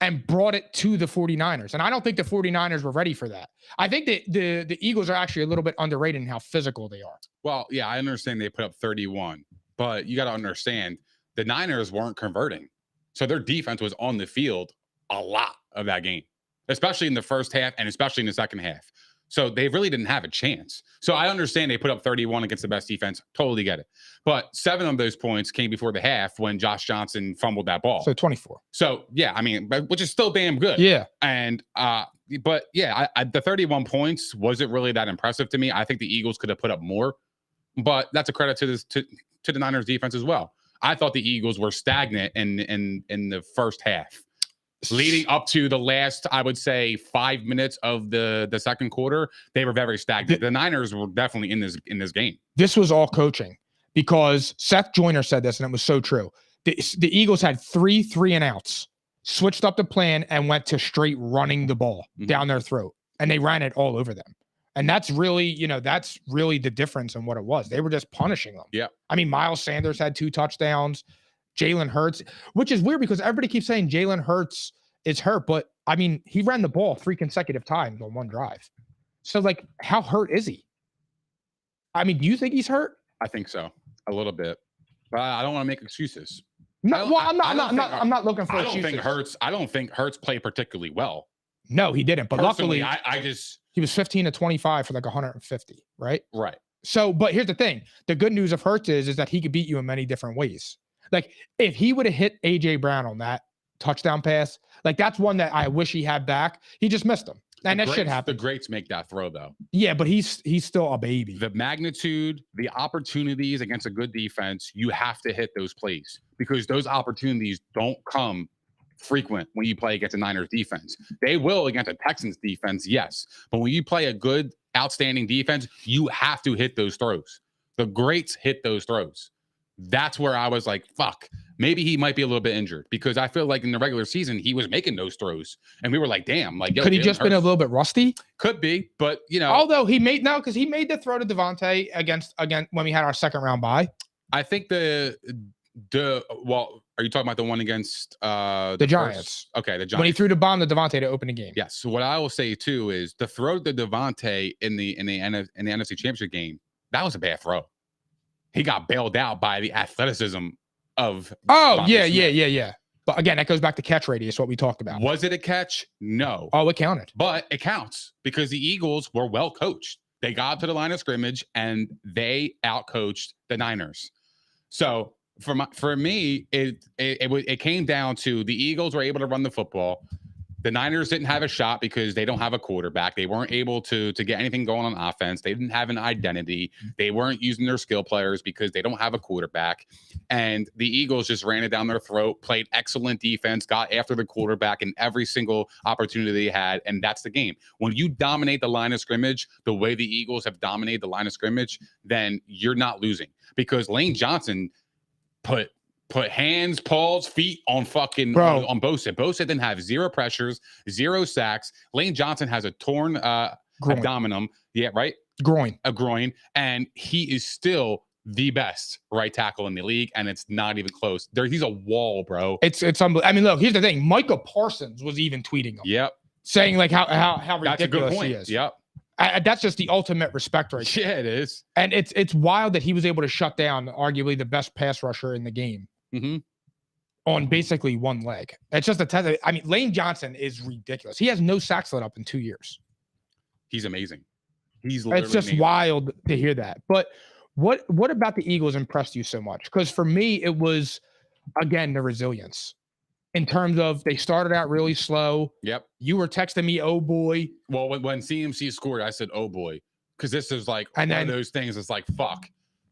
and brought it to the 49ers. And I don't think the 49ers were ready for that. I think that the Eagles are actually a little bit underrated in how physical they are. Well, yeah, I understand they put up 31. But you got to understand, the Niners weren't converting. So their defense was on the field a lot of that game, especially in the first half and especially in the second half. So they really didn't have a chance. So I understand they put up 31 against the best defense. Totally get it. But 7 of those points came before the half when Josh Johnson fumbled that ball. So 24. So, yeah, I mean, which is still damn good. Yeah. And, but yeah, the 31 points wasn't really that impressive to me. I think the Eagles could have put up more, but that's a credit to the Niners defense as well. I thought the Eagles were stagnant in the first half. Leading up to the last, I would say, 5 minutes of the second quarter, they were very stagnant. The Niners were definitely in this game. This was all coaching, because Seth Joyner said this, and it was so true. The Eagles had 3 3-and-outs, switched up the plan, and went to straight running the ball down their throat, and they ran it all over them. And that's really, the difference in what it was. They were just punishing them. Yeah. I mean, Miles Sanders had 2 touchdowns. Jalen Hurts, which is weird because everybody keeps saying Jalen Hurts is hurt, but I mean, he ran the ball 3 consecutive times on one drive. So, like, how hurt is he? I mean, do you think he's hurt? I think so, a little bit, but I don't want to make excuses. No, well, I'm not looking for excuses. I don't think Hurts played particularly well. No, he didn't. But personally, luckily, he was 15 to 25 for like 150, right? Right. So, but here's the thing: the good news of Hurts is that he could beat you in many different ways. Like, if he would have hit AJ Brown on that touchdown pass, like, that's one that I wish he had back. He just missed him. And that shit happened. The greats make that throw, though. Yeah, but he's still a baby. The magnitude, the opportunities against a good defense, you have to hit those plays because those opportunities don't come frequent when you play against a Niners defense. They will against a Texans defense, yes. But when you play a good, outstanding defense, you have to hit those throws. The greats hit those throws. That's where I was like, fuck, maybe he might be a little bit injured because I feel like in the regular season, he was making those throws. And we were like, damn, like, yo, could he just been a little bit rusty? Could be, but, you know. Although because he made the throw to Devontae against when we had our second round bye. I think well, are you talking about the one against the Giants? Okay, the Giants. When he threw the bomb to Devontae to open the game. Yes. So what I will say too is the throw to Devontae in the NFC Championship game, that was a bad throw. He got bailed out by the athleticism of. Oh, Devontae yeah. But again, that goes back to catch radius, what we talked about. Was it a catch? No. Oh, it counted. But it counts because the Eagles were well coached. They got to the line of scrimmage and they outcoached the Niners. So for me, it came down to the Eagles were able to run the football. The Niners didn't have a shot because they don't have a quarterback. They weren't able to get anything going on offense. They didn't have an identity. They weren't using their skill players because they don't have a quarterback. And the Eagles just ran it down their throat, played excellent defense, got after the quarterback in every single opportunity they had, and that's the game. When you dominate the line of scrimmage the way the Eagles have dominated the line of scrimmage, then you're not losing because Lane Johnson put hands, paws, feet on fucking on Bosa. Bosa didn't have 0 pressures, 0 sacks. Lane Johnson has a torn abdominum. Yeah, right? A groin. And he is still the best right tackle in the league, and it's not even close. He's a wall, bro. It's unbelievable. I mean, look, here's the thing. Micah Parsons was even tweeting him. Yep. Saying like how ridiculous he is. Yep. That's just the ultimate respect right there. Yeah, it is. And it's wild that he was able to shut down arguably the best pass rusher in the game. Mm-hmm. On basically one leg. It's just a test. I mean, Lane Johnson is ridiculous. He has no sacks let up in 2 years. He's amazing. It's just amazing. Wild to hear that. But what about the Eagles impressed you so much? Because for me, it was, again, the resilience. In terms of they started out really slow. Yep. You were texting me, oh boy. Well, when CMC scored, I said, oh boy. Because this is like one of those things. It's like, fuck.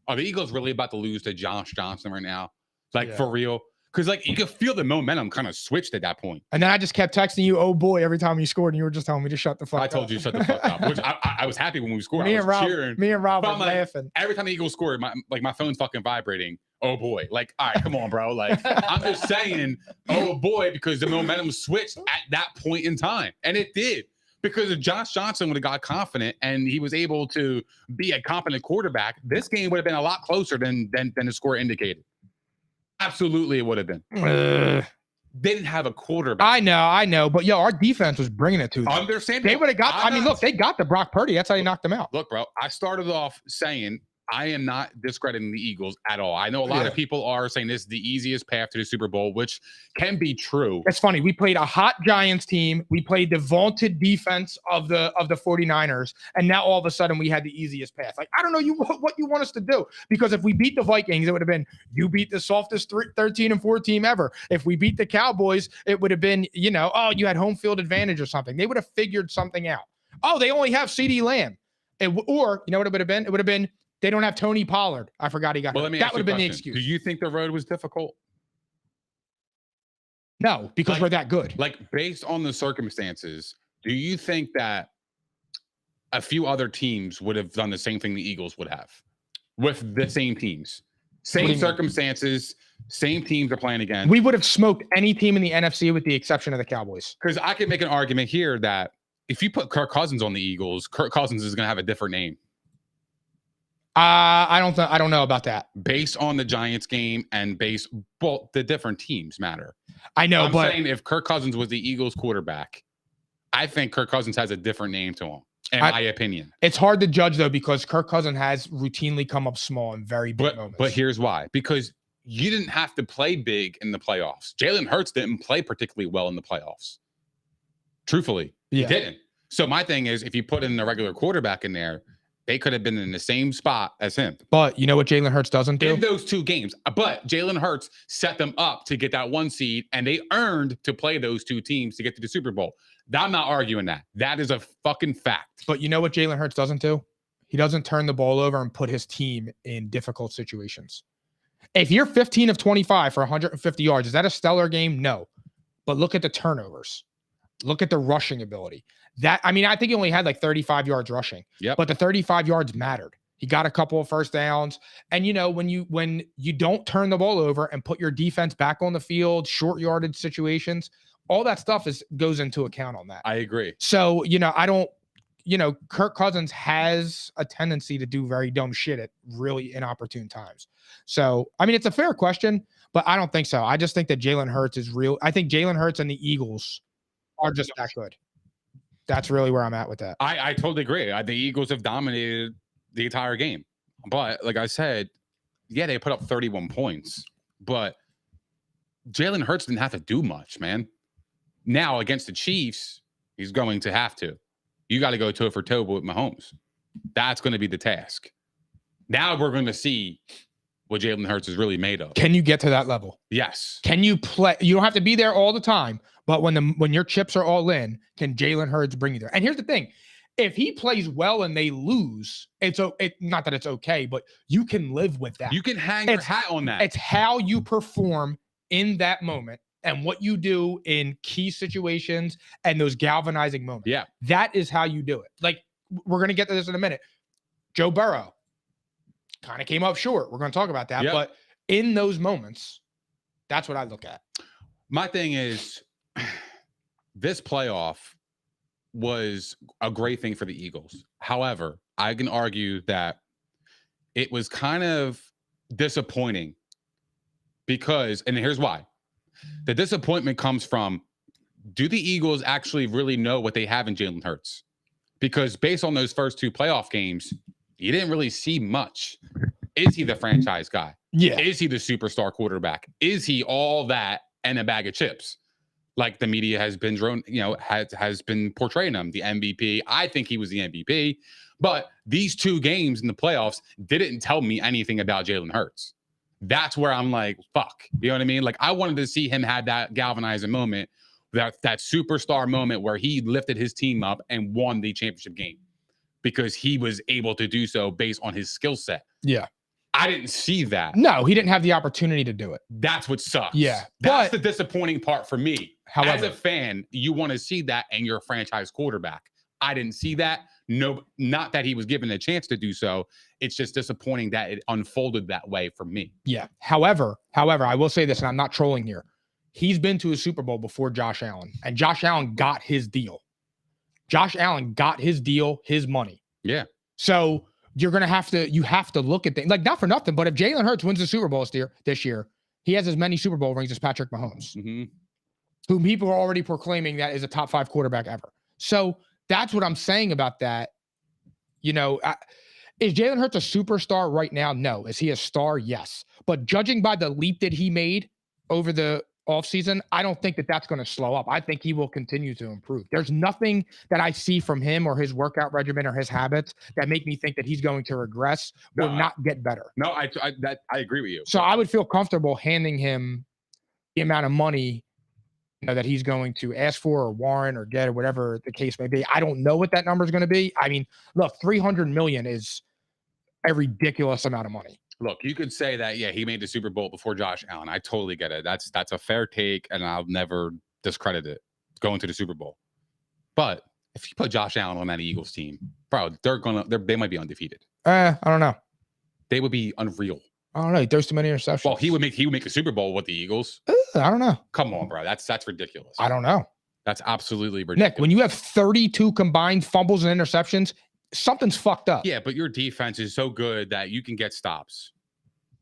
Are the Eagles really about to lose to Josh Johnson right now? Like, for real? Because, like, you could feel the momentum kind of switched at that point. And then I just kept texting you, oh, boy, every time you scored, and you were just telling me to shut the fuck up. I told you to shut the fuck up, which I was happy when we scored. Me and Rob were like, laughing. Every time the Eagles scored, my phone's fucking vibrating. Oh, boy. Like, all right, come on, bro. Like, I'm just saying, oh, boy, because the momentum switched at that point in time. And it did. Because if Josh Johnson would have got confident and he was able to be a competent quarterback, this game would have been a lot closer than the score indicated. Absolutely, it would have been. They didn't have a quarterback. I know. But, our defense was bringing it to them. Understand? They would have got – I mean, look, they got the Brock Purdy. That's how they knocked them out. Look, bro, I started off saying I am not discrediting the Eagles at all. I know a lot of people are saying this is the easiest path to the Super Bowl, which can be true. It's funny. We played a hot Giants team. We played the vaunted defense of the 49ers. And now all of a sudden we had the easiest path. Like, I don't know what you want us to do. Because if we beat the Vikings, it would have been you beat the softest 13-4 team ever. If we beat the Cowboys, it would have been, you had home field advantage or something. They would have figured something out. Oh, they only have CeeDee Lamb. Or, you know what it would have been? It would have been they don't have Tony Pollard. I forgot he got hurt. That would have been the excuse. Do you think the road was difficult? No, because we're that good. Like, based on the circumstances, do you think that a few other teams would have done the same thing the Eagles would have with the same teams? Same circumstances, same teams are playing against. We would have smoked any team in the NFC with the exception of the Cowboys. Because I could make an argument here that if you put Kirk Cousins on the Eagles, Kirk Cousins is going to have a different name. I don't know about that. Based on the Giants game and the different teams matter. I know, but I'm saying if Kirk Cousins was the Eagles quarterback, I think Kirk Cousins has a different name to him, in my opinion. It's hard to judge though because Kirk Cousins has routinely come up small in very big moments. But here's why: because you didn't have to play big in the playoffs. Jalen Hurts didn't play particularly well in the playoffs. Truthfully, he didn't. So my thing is, if you put in a regular quarterback in there, they could have been in the same spot as him. But you know what Jalen Hurts doesn't do? In those 2 games. But Jalen Hurts set them up to get that 1 seed, and they earned to play those 2 teams to get to the Super Bowl. I'm not arguing that. That is a fucking fact. But you know what Jalen Hurts doesn't do? He doesn't turn the ball over and put his team in difficult situations. If you're 15 of 25 for 150 yards, is that a stellar game? No. But look at the turnovers. Look at the rushing ability. I think he only had like 35 yards rushing. Yep. But the 35 yards mattered. He got a couple of first downs. And when you don't turn the ball over and put your defense back on the field, short yardage situations, all that stuff goes into account on that. I agree. So, Kirk Cousins has a tendency to do very dumb shit at really inopportune times. So, I mean, it's a fair question, but I don't think so. I just think that Jalen Hurts is real. I think Jalen Hurts and the Eagles are just that good. That's really where I'm at with that. I totally agree. The Eagles have dominated the entire game. But like I said, yeah, they put up 31 points. But Jalen Hurts didn't have to do much, man. Now, against the Chiefs, he's going to have to. You got to go toe for toe with Mahomes. That's going to be the task. Now we're going to see what Jalen Hurts is really made of. Can you get to that level? Yes. Can you play? You don't have to be there all the time, but when your chips are all in, can Jalen Hurts bring you there? And here's the thing. If he plays well and they lose, not that it's okay, but you can live with that. You can hang your hat on that. It's how you perform in that moment and what you do in key situations and those galvanizing moments. Yeah. That is how you do it. Like, we're going to get to this in a minute. Joe Burrow kind of came up short. We're going to talk about that. Yep. But in those moments, that's what I look at. My thing is, this playoff was a great thing for the Eagles. However, I can argue that it was kind of disappointing because, and here's why. The disappointment comes from, do the Eagles actually really know what they have in Jalen Hurts? Because based on those first two playoff games, you didn't really see much. Is he the franchise guy? Yeah. Is he the superstar quarterback? Is he all that and a bag of chips? Like the media has been has been portraying him, the MVP. I think he was the MVP. But these two games in the playoffs didn't tell me anything about Jalen Hurts. That's where I'm like, fuck. You know what I mean? Like, I wanted to see him have that galvanizing moment, that superstar moment where he lifted his team up and won the championship game because he was able to do so based on his skill set. Yeah. I didn't see that. No, he didn't have the opportunity to do it. That's what sucks. Yeah. That's the disappointing part for me. However, as a fan, you want to see that and you're a franchise quarterback. I didn't see that. No, not that he was given a chance to do so. It's just disappointing that it unfolded that way for me. Yeah. However, I will say this, and I'm not trolling here. He's been to a Super Bowl before Josh Allen, and Josh Allen got his deal. Josh Allen got his deal, his money. Yeah. So you have to look at things like, not for nothing, but if Jalen Hurts wins the Super Bowl this year, he has as many Super Bowl rings as Patrick Mahomes, whom people are already proclaiming that is a top 5 quarterback ever. So that's what I'm saying about that. Is Jalen Hurts a superstar right now? No. Is he a star? Yes. But judging by the leap that he made over the offseason, I don't think that that's going to slow up. I think he will continue to improve. There's nothing that I see from him or his workout regimen or his habits that make me think that he's going to regress or not get better. No, I agree with you. So I would feel comfortable handing him the amount of money that he's going to ask for or warrant or get or whatever the case may be. I don't know what that number is going to be. I mean, look, $300 million is a ridiculous amount of money. Look, you could say that, yeah, he made the Super Bowl before Josh Allen. I totally get it. That's a fair take, and I'll never discredit it going to the Super Bowl. But if you put Josh Allen on that Eagles team, bro, they might be undefeated. I don't know. They would be unreal. I don't know. He throws too many interceptions. Well, he would make a Super Bowl with the Eagles. I don't know. Come on, bro. That's ridiculous. I don't know. That's absolutely ridiculous. Nick, when you have 32 combined fumbles and interceptions, something's fucked up. Yeah, but your defense is so good that you can get stops.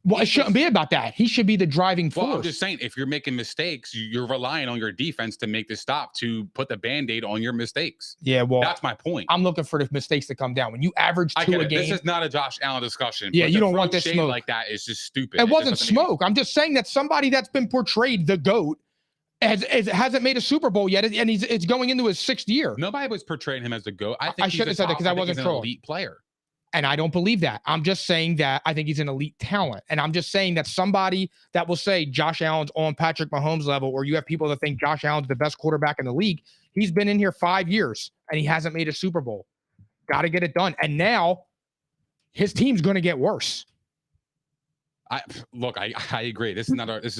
Well, it shouldn't be about that. He should be the driving force. Well, I'm just saying, if you're making mistakes, you're relying on your defense to make the stop, to put the Band-Aid on your mistakes. Yeah, well, that's my point. I'm looking for the mistakes to come down. When you average 2 a game. This is not a Josh Allen discussion. Yeah, you don't want this smoke like that. It's just stupid. It wasn't smoke. I'm just saying that somebody that's been portrayed the GOAT hasn't made a Super Bowl yet, and it's going into his 6th year. Nobody was portraying him as the GOAT. I think I shouldn't have said that because I wasn't an elite player. And I don't believe that. I'm just saying that I think he's an elite talent. And I'm just saying that somebody that will say Josh Allen's on Patrick Mahomes level, or you have people that think Josh Allen's the best quarterback in the league. He's been in here 5 years and he hasn't made a Super Bowl. Got to get it done. And now his team's going to get worse. I agree. This is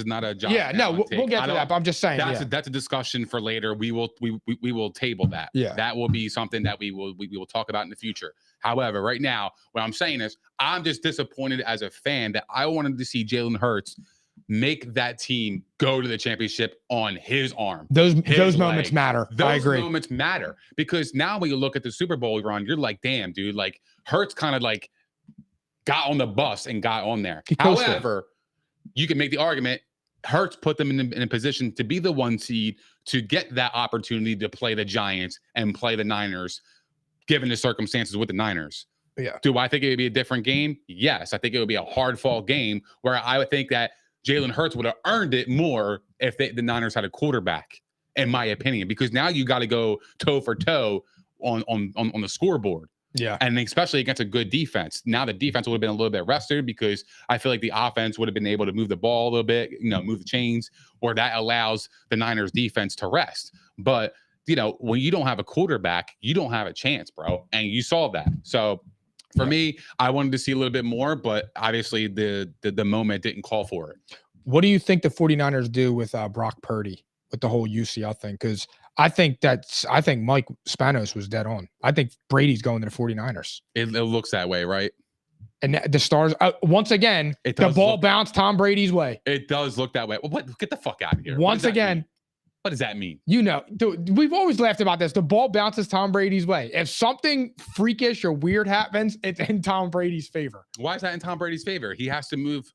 not a Josh. Yeah, no, we'll get to that. But I'm just saying that's a discussion for later. We will table that. Yeah, that will be something that we will talk about in the future. However, right now, what I'm saying is, I'm just disappointed as a fan that I wanted to see Jalen Hurts make that team go to the championship on his arm. Those his moments legs. matter. Those I agree. moments matter because now when you look at the Super Bowl run, you're like, damn, dude, like Hurts kind of like got on the bus and got on there. However, you can make the argument Hurts put them in a position to be the 1 seed to get that opportunity to play the Giants and play the Niners, given the circumstances with the Niners. Yeah. Do I think it would be a different game? Yes. I think it would be a hard fought game where I would think that Jalen Hurts would have earned it more if the Niners had a quarterback, in my opinion, because now you got to go toe for toe on the scoreboard. Yeah. And especially against a good defense. Now the defense would have been a little bit rested because I feel like the offense would have been able to move the ball a little bit, move the chains, or that allows the Niners defense to rest. But, when you don't have a quarterback, you don't have a chance, bro. And you saw that. So for me, I wanted to see a little bit more, but obviously the moment didn't call for it. What do you think the 49ers do with Brock Purdy with the whole UCL thing? Because I think Mike Spanos was dead on. I think Brady's going to the 49ers. It looks that way, right? And the Stars, once again, the ball bounced Tom Brady's way. It does look that way. Well, get the fuck out of here. Once again. What does that mean? Dude, we've always laughed about this. The ball bounces Tom Brady's way. If something freakish or weird happens, it's in Tom Brady's favor. Why is that in Tom Brady's favor? He has to move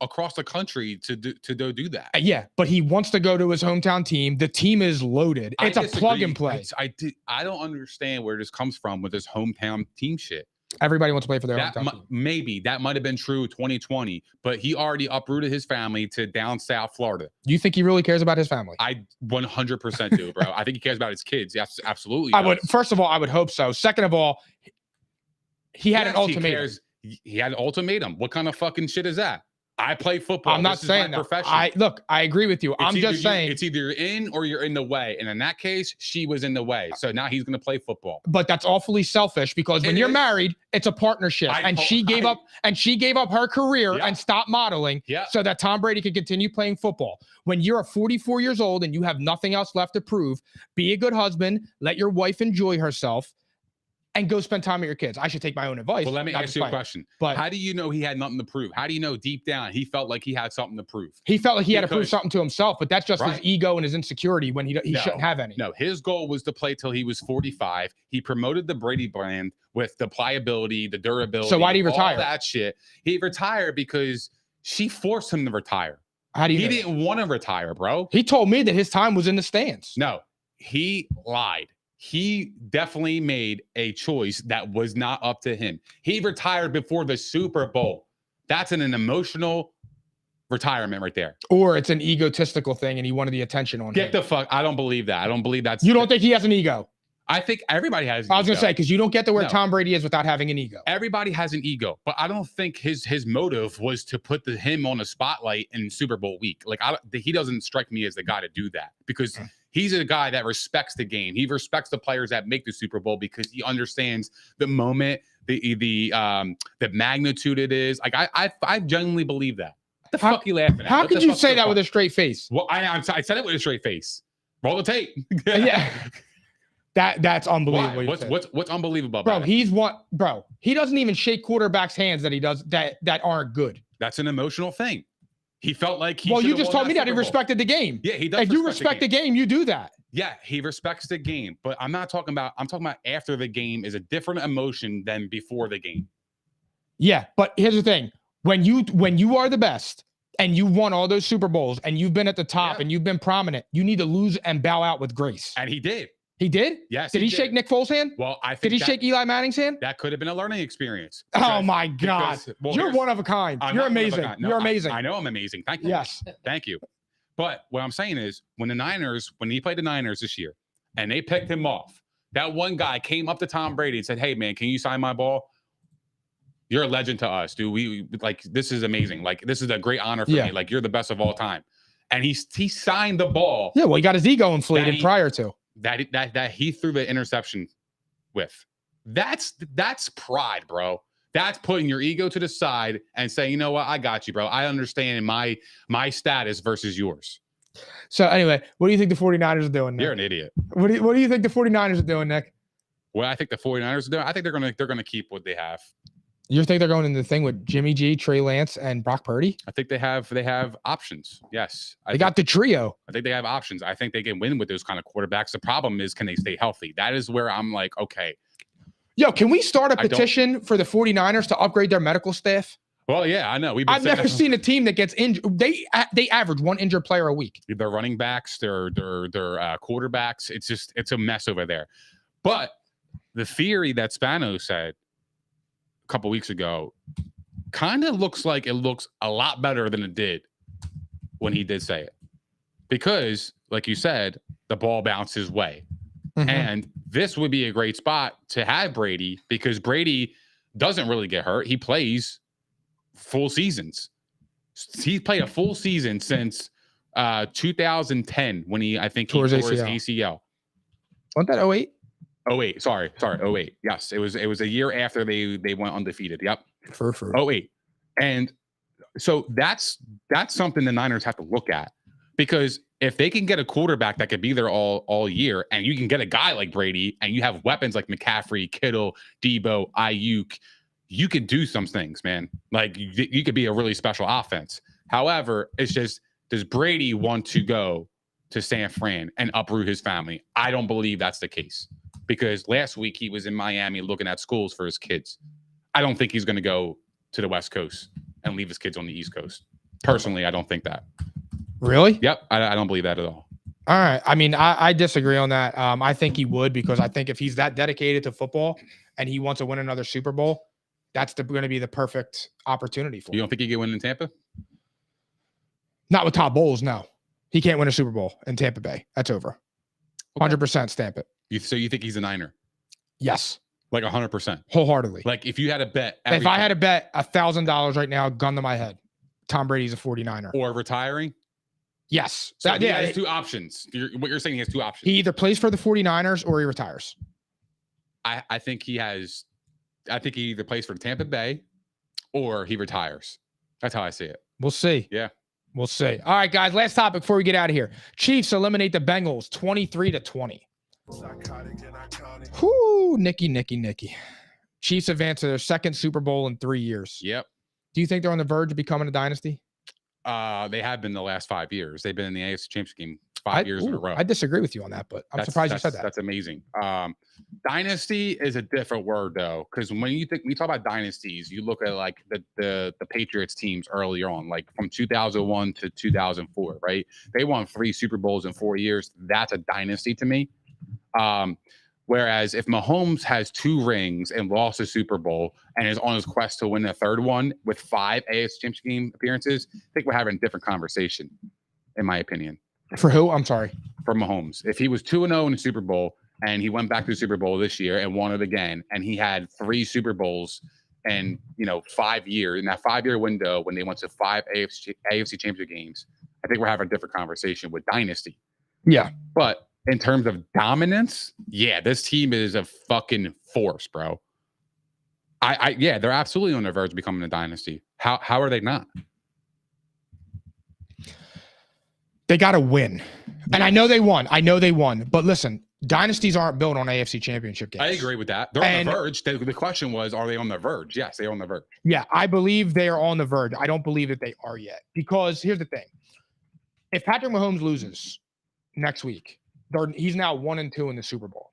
across the country to do that. Yeah, but he wants to go to his hometown team. The team is loaded. It's a plug and play. I don't understand where this comes from with this hometown team shit. Everybody wants to play for their hometown team. Maybe that might have been true 2020, but he already uprooted his family to down South Florida. Do you think he really cares about his family? I 100% do, bro. I think he cares about his kids. Yes, absolutely. First of all, I would hope so. Second of all, he had an ultimatum. He had an ultimatum. What kind of fucking shit is that? I play football. I'm not saying that. I agree with you. I'm just saying it's either in or you're in the way. And in that case, she was in the way. So now he's going to play football. But that's awfully selfish because when you're married, it's a partnership. And she gave up her career and stopped modeling so that Tom Brady could continue playing football. When you're 44 years old and you have nothing else left to prove, be a good husband, let your wife enjoy herself, and go spend time with your kids. I should take my own advice. Well, let me ask you a question. But how do you know he had nothing to prove? How do you know deep down he felt like he had something to prove? He felt like he had to prove something to himself, but that's just his ego and his insecurity when he shouldn't have any. No, his goal was to play till he was 45. He promoted the Brady brand with the pliability, the durability. So why did he retire? All that shit. He retired because she forced him to retire. How do you know He didn't want to retire, bro. He told me that his time was in the stands. No, he lied. He definitely made a choice that was not up to him. He retired before the Super Bowl. That's an emotional retirement right there. Or it's an egotistical thing and he wanted the attention on him. Get the fuck. I don't believe that. I don't believe that's. You don't think he has an ego? I think everybody has. I was going to say, because you don't get to where Tom Brady is without having an ego. Everybody has an ego, but I don't think his motive was to put him on a spotlight in Super Bowl week. Like he doesn't strike me as the guy to do that because he's a guy that respects the game. He respects the players that make the Super Bowl because he understands the moment, the magnitude it is. Like I genuinely believe that. What the fuck are you laughing at? How could you say that with a straight face? Well, I said it with a straight face. Roll the tape. Yeah. That's unbelievable. What's unbelievable about it? Bro, he doesn't even shake quarterbacks' hands that he does that aren't good. That's an emotional thing. He felt like he. Well, you just told me that he respected the game. Yeah, he does. If you respect the game, you do that. Yeah, he respects the game, but I'm talking about after the game is a different emotion than before the game. Yeah, but here's the thing: when you are the best and you won all those Super Bowls and you've been at the top and you've been prominent, you need to lose and bow out with grace. And he did. He did? Yes. Did he shake Nick Foles' hand? Well, I think did he shake Eli Manning's hand? That could have been a learning experience. Oh my God. You're one of a kind. You're amazing. No, you're amazing. I know I'm amazing. Thank you. Yes. Thank you. But what I'm saying is when he played the Niners this year and they picked him off, that one guy came up to Tom Brady and said, "Hey man, can you sign my ball? You're a legend to us, dude. We like, this is amazing. Like, this is a great honor for me. Like, you're the best of all time." And he signed the ball. Yeah, well, he got his ego inflated prior to. That he threw the interception with. That's pride, bro. That's putting your ego to the side and saying, you know what, I got you, bro. I understand my status versus yours. So anyway, what do you think the 49ers are doing, Nick? You're an idiot. What do you think the 49ers are doing, Nick? What I think the 49ers are doing, I think they're gonna keep what they have. You think they're going in the thing with Jimmy G, Trey Lance, and Brock Purdy? I think they have options. Yes. They got the trio. I think they have options. I think they can win with those kind of quarterbacks. The problem is, can they stay healthy? That is where I'm like, okay. Yo, can we start a petition for the 49ers to upgrade their medical staff? Well, yeah, I know. I've never seen a team that gets injured. They average one injured player a week. Their running backs, their quarterbacks. It's a mess over there. But the theory that Spano said a couple weeks ago kind of looks like it looks a lot better than it did when he did say it. Because, like you said, the ball bounced his way. Mm-hmm. And this would be a great spot to have Brady because Brady doesn't really get hurt. He plays full seasons. He's played a full season since 2010 when he tore his ACL. Wasn't that 08? 08. Sorry. 08. Yes, it was a year after they went undefeated. Yep. For 08. And so that's something the Niners have to look at because if they can get a quarterback that could be there all year and you can get a guy like Brady and you have weapons like McCaffrey, Kittle, Debo, Ayuk, you could do some things, man. Like you could be a really special offense. However, it's just, does Brady want to go to San Fran and uproot his family? I don't believe that's the case because last week he was in Miami looking at schools for his kids. I don't think he's going to go to the West Coast and leave his kids on the East Coast. Personally, I don't think that. Really? Yep. I don't believe that at all. All right. I mean, I disagree on that. I think he would because I think if he's that dedicated to football and he wants to win another Super Bowl, that's going to be the perfect opportunity for him. You don't think he can win in Tampa? Not with Todd Bowles, no. He can't win a Super Bowl in Tampa Bay. That's over. 100% stamp it. So you think he's a Niner? Yes. Like 100%? Wholeheartedly. Like if you had a bet. If I had to bet $1,000 right now, gun to my head, Tom Brady's a 49er. Or retiring? Yes. So he has two options. What you're saying, he has two options. He either plays for the 49ers or he retires. I think he either plays for Tampa Bay or he retires. That's how I see it. We'll see. Yeah. We'll see. All right, guys. Last topic before we get out of here. Chiefs eliminate the Bengals 23-20. Whoo, Nicky. Chiefs advance to their second Super Bowl in 3 years. Yep. Do you think they're on the verge of becoming a dynasty? They have been the last 5 years. They've been in the AFC Championship game 5 years in a row. I disagree with you on that, but I'm surprised you said that. That's amazing. Dynasty is a different word though, because when we talk about dynasties, you look at like the Patriots teams earlier on, like from 2001 to 2004, right? They won 3 Super Bowls in 4 years. That's a dynasty to me. Whereas if Mahomes has 2 rings and lost a Super Bowl and is on his quest to win a third one with 5 AFC Championship game appearances, I think we're having a different conversation, in my opinion. For who? I'm sorry. For Mahomes. If he was 2-0 in the Super Bowl and he went back to the Super Bowl this year and won it again, and he had 3 Super Bowls and 5 years, in that 5-year window when they went to 5 AFC Championship games, I think we're having a different conversation with dynasty. Yeah. But in terms of dominance, yeah, this team is a fucking force, bro. Yeah, they're absolutely on the verge of becoming a dynasty. How are they not? They got to win. And I know they won. But listen, dynasties aren't built on AFC Championship games. I agree with that. They're on the verge. The question was, are they on the verge? Yes, they're on the verge. Yeah, I believe they are on the verge. I don't believe that they are yet. Because here's the thing. If Patrick Mahomes loses next week, he's now 1-2 in the Super Bowl.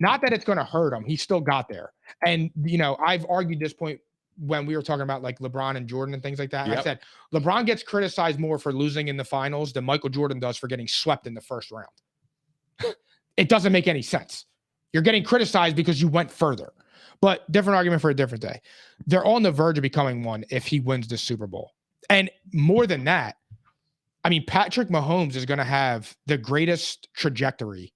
Not that it's going to hurt him. He still got there. And, I've argued this point when we were talking about like LeBron and Jordan and things like that. Yep. I said, LeBron gets criticized more for losing in the finals than Michael Jordan does for getting swept in the first round. It doesn't make any sense. You're getting criticized because you went further. But different argument for a different day. They're on the verge of becoming one if he wins the Super Bowl. And more than that, I mean, Patrick Mahomes is going to have the greatest trajectory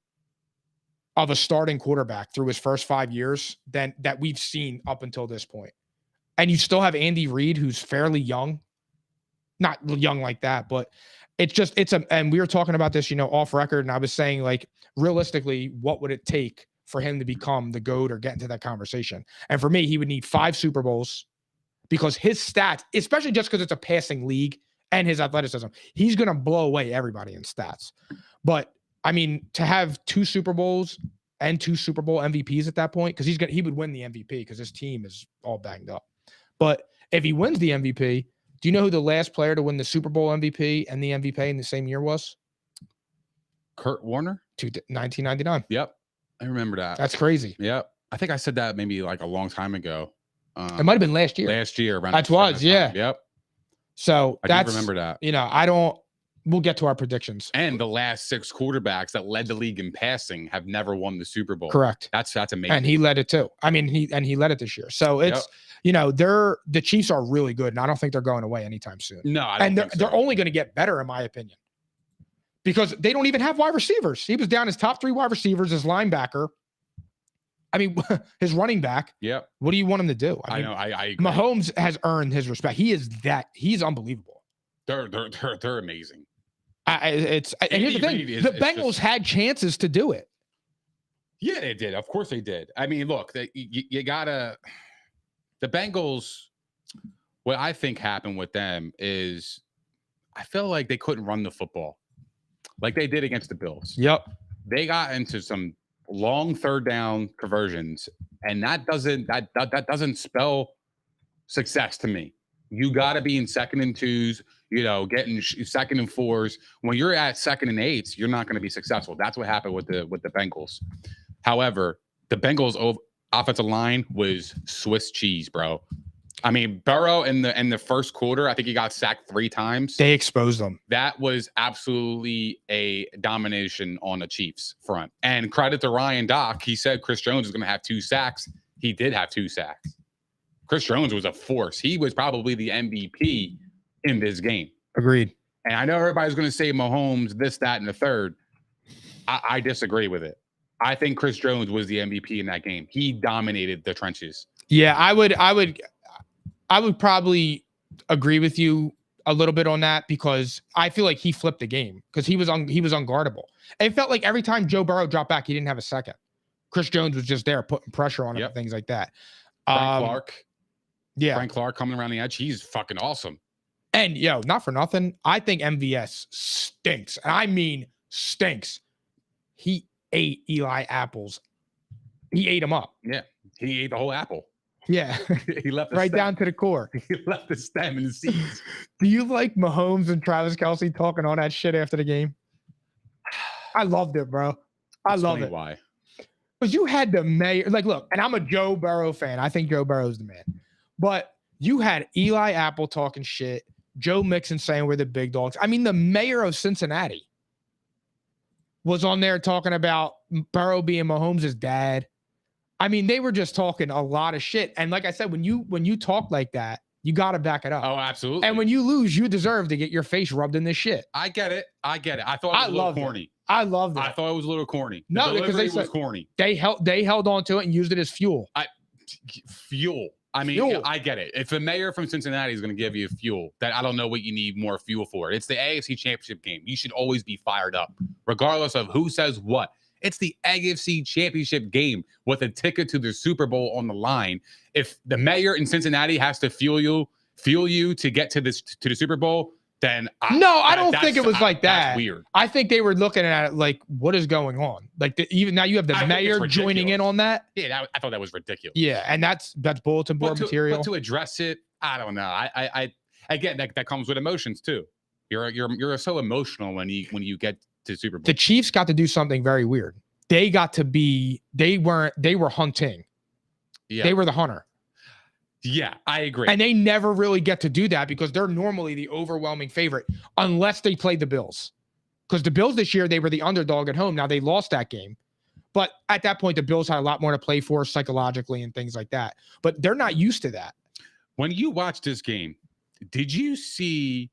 of a starting quarterback through his first 5 years that we've seen up until this point. And you still have Andy Reid, who's fairly young, not young like that, but and we were talking about this, off record. And I was saying, like, realistically, what would it take for him to become the GOAT or get into that conversation? And for me, he would need 5 Super Bowls because his stats, especially just because it's a passing league and his athleticism, he's going to blow away everybody in stats. But I mean, to have 2 Super Bowls and 2 Super Bowl MVPs at that point, because he would win the MVP because his team is all banged up. But if he wins the MVP, do you know who the last player to win the Super Bowl MVP and the MVP in the same year was? Kurt Warner? 1999. Yep. I remember that. That's crazy. Yep. I think I said that maybe like a long time ago. It might have been last year. Last year. That was, yeah. Yep. So I that's, do remember that. We'll get to our predictions. And the last 6 quarterbacks that led the league in passing have never won the Super Bowl. Correct. That's amazing. And he led it too. I mean, he led it this year. So it's, the Chiefs are really good, and I don't think they're going away anytime soon. No, I don't and think so. they're only going to get better, in my opinion, because they don't even have wide receivers. He was down his top 3 wide receivers, his linebacker. I mean, his running back. Yep. What do you want him to do? I know. I agree. Mahomes has earned his respect. He's unbelievable. They're amazing. And here's the thing: the Bengals had chances to do it. Yeah, they did. Of course, they did. I mean, look, you gotta. The Bengals. What I think happened with them is, I feel like they couldn't run the football like they did against the Bills. Yep. They got into some long 3rd down conversions, and that doesn't spell success to me. You got to be in 2nd and 2s, getting 2nd and 4s. When you're at 2nd and 8s, you're not going to be successful. That's what happened with the Bengals. However, the Bengals offensive line was Swiss cheese, bro. I mean, Burrow in the first quarter, I think he got sacked 3 times. They exposed them. That was absolutely a domination on the Chiefs front. And credit to Ryan Dock. He said Chris Jones was going to have 2 sacks. He did have 2 sacks. Chris Jones was a force. He was probably the MVP in this game. Agreed. And I know everybody's going to say Mahomes, this, that, and the third. I disagree with it. I think Chris Jones was the MVP in that game. He dominated the trenches. Yeah, I would probably agree with you a little bit on that, because I feel like he flipped the game because he was unguardable. It felt like every time Joe Burrow dropped back, he didn't have a second. Chris Jones was just there putting pressure on him and things like that. Frank Clark. Yeah. Frank Clark coming around the edge. He's fucking awesome. And not for nothing, I think MVS stinks. And I mean stinks. He ate Eli apples. He ate them up. Yeah. He ate the whole apple. Yeah. He left right down to the core. He left the stem and the seeds. Do you like Mahomes and Travis Kelce talking all that shit after the game? I loved it, bro. I love it. Why? Because you had the mayor, look, and I'm a Joe Burrow fan. I think Joe Burrow's the man. But you had Eli Apple talking shit, Joe Mixon saying we're the big dogs. I mean, the mayor of Cincinnati was on there talking about Burrow being Mahomes' dad. I mean, they were just talking a lot of shit. And like I said, when you talk like that, you got to back it up. Oh, absolutely. And when you lose, you deserve to get your face rubbed in this shit. I get it. I thought it was a little corny. I loved it. I thought it was a little corny. No, because they said, was corny. They held on to it and used it as fuel. Fuel. I mean, fuel. I get it. If the mayor from Cincinnati is going to give you fuel, that I don't know what you need more fuel for. It's the AFC Championship game. You should always be fired up, regardless of who says what. It's the AFC Championship game with a ticket to the Super Bowl on the line. If the mayor in Cincinnati has to fuel you to get to the Super Bowl, then I don't think it was like that. That's weird. I think they were looking at it like, what is going on? Like even now you have the mayor joining in on that. Yeah, I thought that was ridiculous. Yeah, and that's bulletin board material. But to address it, I don't know. I again that comes with emotions too. You're so emotional when you get to Super Bowl. The Chiefs got to do something very weird. They were hunting. Yeah. They were the hunter. Yeah, I agree. And they never really get to do that because they're normally the overwhelming favorite unless they play the Bills. Because the Bills this year, they were the underdog at home. Now they lost that game. But at that point, the Bills had a lot more to play for psychologically and things like that. But they're not used to that. When you watch this game, did you see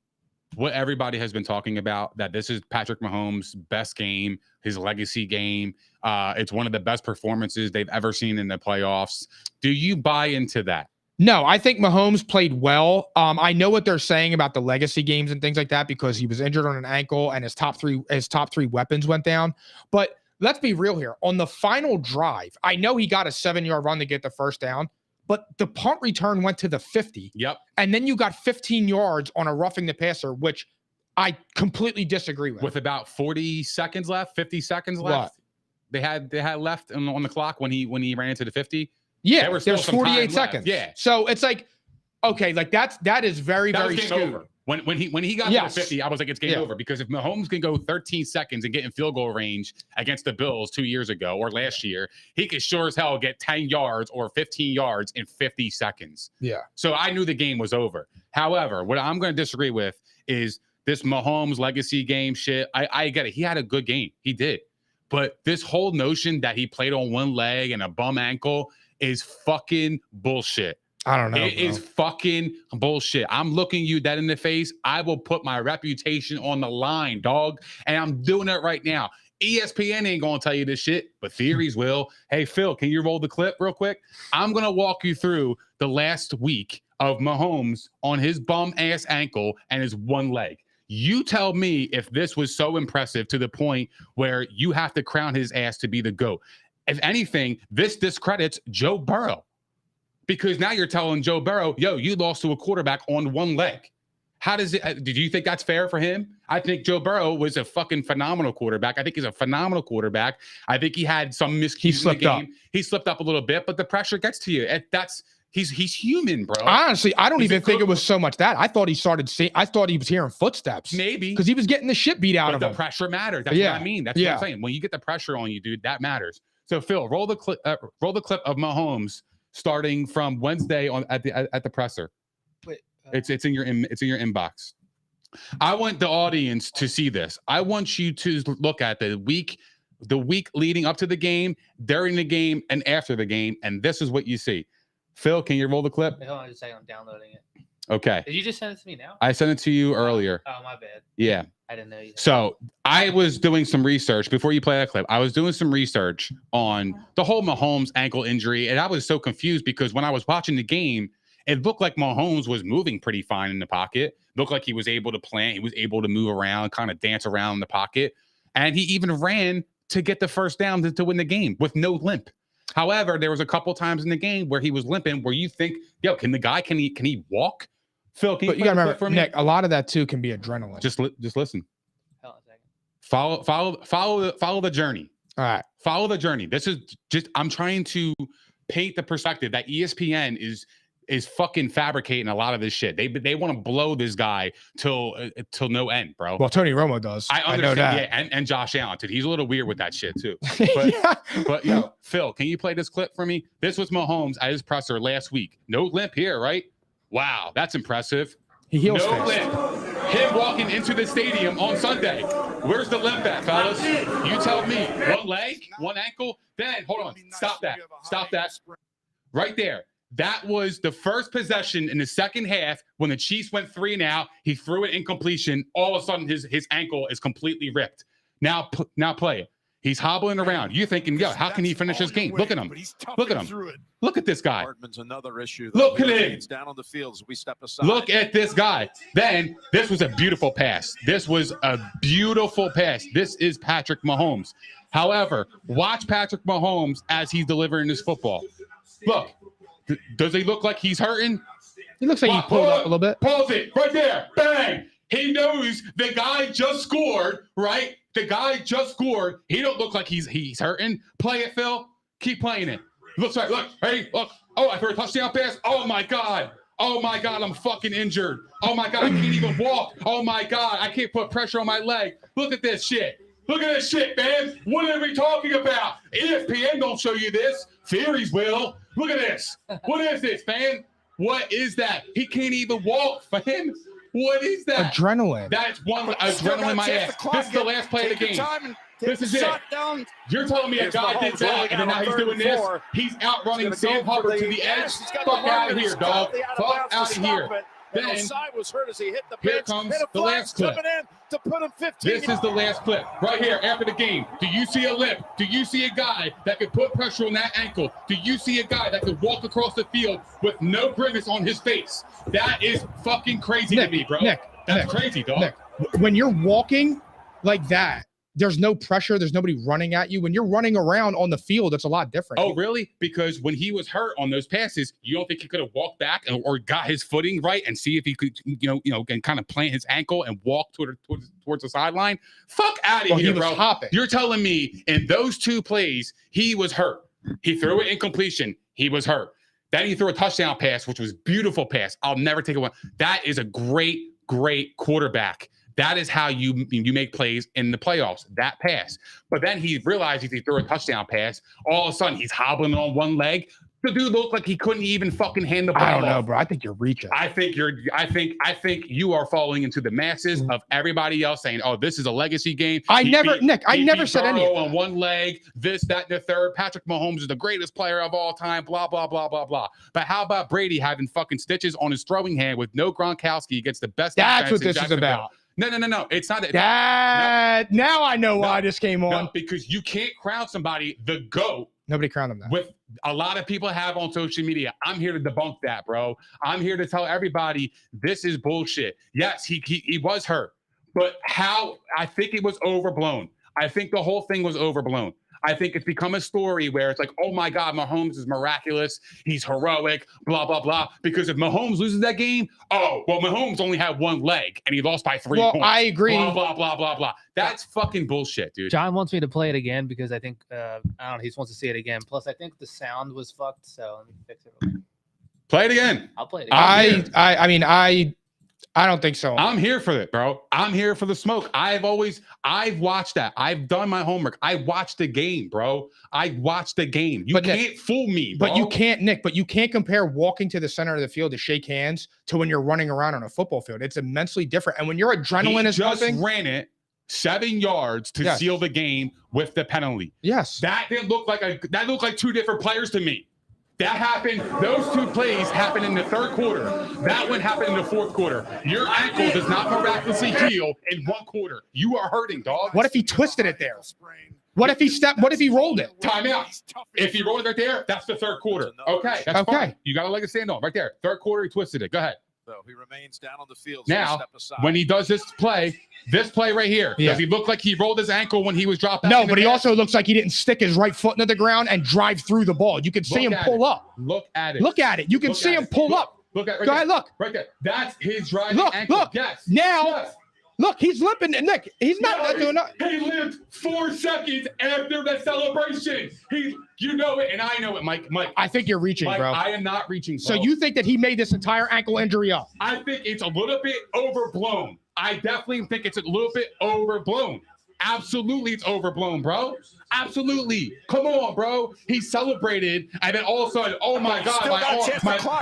what everybody has been talking about, that this is Patrick Mahomes' best game, his legacy game? It's one of the best performances they've ever seen in the playoffs. Do you buy into that? No, I think Mahomes played well. I know what they're saying about the legacy games and things like that because he was injured on an ankle and his top three weapons went down. But let's be real here. On the final drive, I know he got a 7-yard run to get the first down, but the punt return went to the 50. Yep. And then you got 15 yards on a roughing the passer, which I completely disagree with. With about 40 seconds left, 50 seconds left. They had left on the clock when he ran into the 50. Yeah, there's 48 seconds. Yeah. So it's like, Okay, like that is very, That very was game skewed. over. When he got to the 50, I was like, it's game over, because if Mahomes can go 13 seconds and get in field goal range against the Bills 2 years ago or last year, he could sure as hell get 10 yards or 15 yards in 50 seconds. Yeah. So I knew the game was over. However, what I'm going to disagree with is this Mahomes legacy game shit. I get it. He had a good game. He did. But this whole notion that he played on one leg and a bum ankle is fucking bullshit. I don't know. It is fucking bullshit. I'm looking you dead in the face. I will put my reputation on the line, dog. And I'm doing it right now. ESPN ain't going to tell you this shit, but theories will. Hey, Phil, can you roll the clip real quick? I'm going to walk you through the last week of Mahomes on his bum ass ankle and his one leg. You tell me if this was so impressive to the point where you have to crown his ass to be the GOAT. If anything, this discredits Joe Burrow. Because now you're telling Joe Burrow, yo, you lost to a quarterback on one leg. How does it? Did you think that's fair for him? I think Joe Burrow was a fucking phenomenal quarterback. I think he's a phenomenal quarterback. I think he had some miscues in the game. He slipped up a little bit, but the pressure gets to you. He's human, bro. Honestly, I don't even think it was so much that. I thought he was hearing footsteps. Maybe. Because he was getting the shit beat out of him. The pressure matters. That's what I mean. That's what I'm saying. When you get the pressure on you, dude, that matters. So Phil, roll the clip of Mahomes starting from Wednesday at the presser. Wait, it's in your inbox. I want the audience to see this. I want you to look at the week leading up to the game, during the game, and after the game, and this is what you see. Phil, can you roll the clip? Hold on just a second. I'm downloading it. Okay. Did you just send it to me now? I sent it to you earlier. Oh, my bad. Yeah. I didn't know you. So I was doing some research before you play that clip. I was doing some research on the whole Mahomes ankle injury, and I was so confused because when I was watching the game, it looked like Mahomes was moving pretty fine in the pocket. Looked like he was able to plant. He was able to move around, kind of dance around in the pocket, and he even ran to get the first down to win the game with no limp. However, there was a couple times in the game where he was limping, where you think, yo, can he walk? Phil, can you gotta remember, for me? Nick, a lot of that too can be adrenaline. Just listen. Hold on a second. Follow the journey. All right. Follow the journey. This is just, I'm trying to paint the perspective that ESPN is fucking fabricating a lot of this shit. They want to blow this guy till no end, bro. Well, Tony Romo does. I understand, know that. yeah, and Josh Allen, dude. He's a little weird with that shit too. But Yeah. Phil, can you play this clip for me? This was Mahomes at his presser last week. No limp here, right? Wow, that's impressive. He heals no fast. limp. Him walking into the stadium on Sunday. Where's the limp at, fellas? You tell me. One leg, one ankle. Then hold on. Stop that. Right there. That was the first possession in the second half when the Chiefs went 3 and out. He threw it incompletion. All of a sudden, his ankle is completely ripped. Now play it. He's hobbling around. You're thinking, yo, how can he finish this game? Look at him. Look at him. Look at this guy. Hartman's another issue. Look at him. It's down on the field as we step aside. Look at this guy. Then this was a beautiful pass. This was a beautiful pass. This is Patrick Mahomes. However, watch Patrick Mahomes as he's delivering this football. Look, does he look like he's hurting? He looks like he pulled up a little bit. Pause it right there. Bang. He knows the guy just scored, right? The guy just scored. He don't look like he's hurting. Play it, Phil. Keep playing it. Looks right. Look. Hey, look. Oh, I heard a touchdown pass. Oh, my God. Oh, my God. I'm fucking injured. Oh, my God. I can't even walk. Oh, my God. I can't put pressure on my leg. Look at this shit. Look at this shit, man. What are we talking about? ESPN don't show you this. Theories will. Look at this. What is this, man? What is that? He can't even walk for him. What is that? Adrenaline. That's one adrenaline in my ass. This is the last play of the game. This is it. You're telling me a guy did that, and then now he's doing this. He's outrunning Sam Hubbard to the edge. Fuck out of here, dog. Fuck out of here. Then was hurt as he hit the here bench, comes and a the last clip. To put him 15. This is the last clip right here after the game. Do you see a limp? Do you see a guy that could put pressure on that ankle? Do you see a guy that could walk across the field with no grimace on his face? That is fucking crazy to me, bro. That's crazy, dog. Nick, when you're walking like that, there's no pressure. There's nobody running at you. When you're running around on the field, it's a lot different. Oh, really? Because when he was hurt on those passes, you don't think he could have walked back or got his footing right and see if he could, and kind of plant his ankle and walk towards the sideline? Fuck out of here, he bro. was hopping. You're telling me in those two plays, he was hurt. He threw it incompletion. He was hurt. Then he threw a touchdown pass, which was beautiful pass. I'll never take it one. That is a great quarterback. That is how you make plays in the playoffs, that pass. But then he realized if he threw a touchdown pass, all of a sudden he's hobbling on one leg. The dude looked like he couldn't even fucking hand the ball. I don't know, bro. I think you're reaching. I think you are falling into the masses of everybody else saying, "Oh, this is a legacy game." I never said any on one leg. This, that, and the third. Patrick Mahomes is the greatest player of all time. Blah blah blah blah blah. But how about Brady having fucking stitches on his throwing hand with no Gronkowski against the best? That's what this is about. No. It's not that. No. Now I know why this came on. No, because you can't crown somebody the GOAT. Nobody crowned him that. With a lot of people have on social media. I'm here to debunk that, bro. I'm here to tell everybody this is bullshit. Yes, he was hurt, but I think it was overblown. I think the whole thing was overblown. I think it's become a story where it's like, oh my God, Mahomes is miraculous. He's heroic, blah, blah, blah. Because if Mahomes loses that game, Mahomes only had one leg and he lost by 3 points. I agree. Blah, blah, blah, blah, blah. That's fucking bullshit, dude. John wants me to play it again because I think, I don't know, he just wants to see it again. Plus, I think the sound was fucked, so let me fix it. Play it again. I'll play it again. I don't think so. I'm here for it, bro. I'm here for the smoke. I've watched that. I've done my homework. I watched the game, bro. I watched the game. You can't fool me, bro. But you can't, Nick, but you can't compare walking to the center of the field to shake hands to when you're running around on a football field. It's immensely different. And when your adrenaline is pumping. He just ran it 7 yards to seal the game with the penalty. Yes. That looked like 2 different players to me. That happened. Those 2 plays happened in the 3rd quarter. That one happened in the 4th quarter. Your ankle does not miraculously heal in 1 quarter. You are hurting, dog. What if he twisted it there? What if he rolled it? Timeout. If he rolled it right there, that's the 3rd quarter. Okay, that's fine. You got to let it stand on right there. 3rd quarter, he twisted it. Go ahead. So he remains down on the field. Now, when he does this play right here, does he look like he rolled his ankle when he was dropped? No, but he also looks like he didn't stick his right foot into the ground and drive through the ball. You can see him pull up. Look at it. Look at it. You can see him pull up. Look at it. Go ahead, look. Right there. That's his driving ankle. Look. Yes. Now, look, he's limping. Nick, he's not doing that. He limped 4 seconds after the celebration. You know it, and I know it, Mike. I think you're reaching, Mike, bro. I am not reaching, bro. So you think that he made this entire ankle injury up? I think it's a little bit overblown. I definitely think it's a little bit overblown. Absolutely, it's overblown, bro. Absolutely. Come on, bro. He celebrated, and then all of a sudden, oh my God,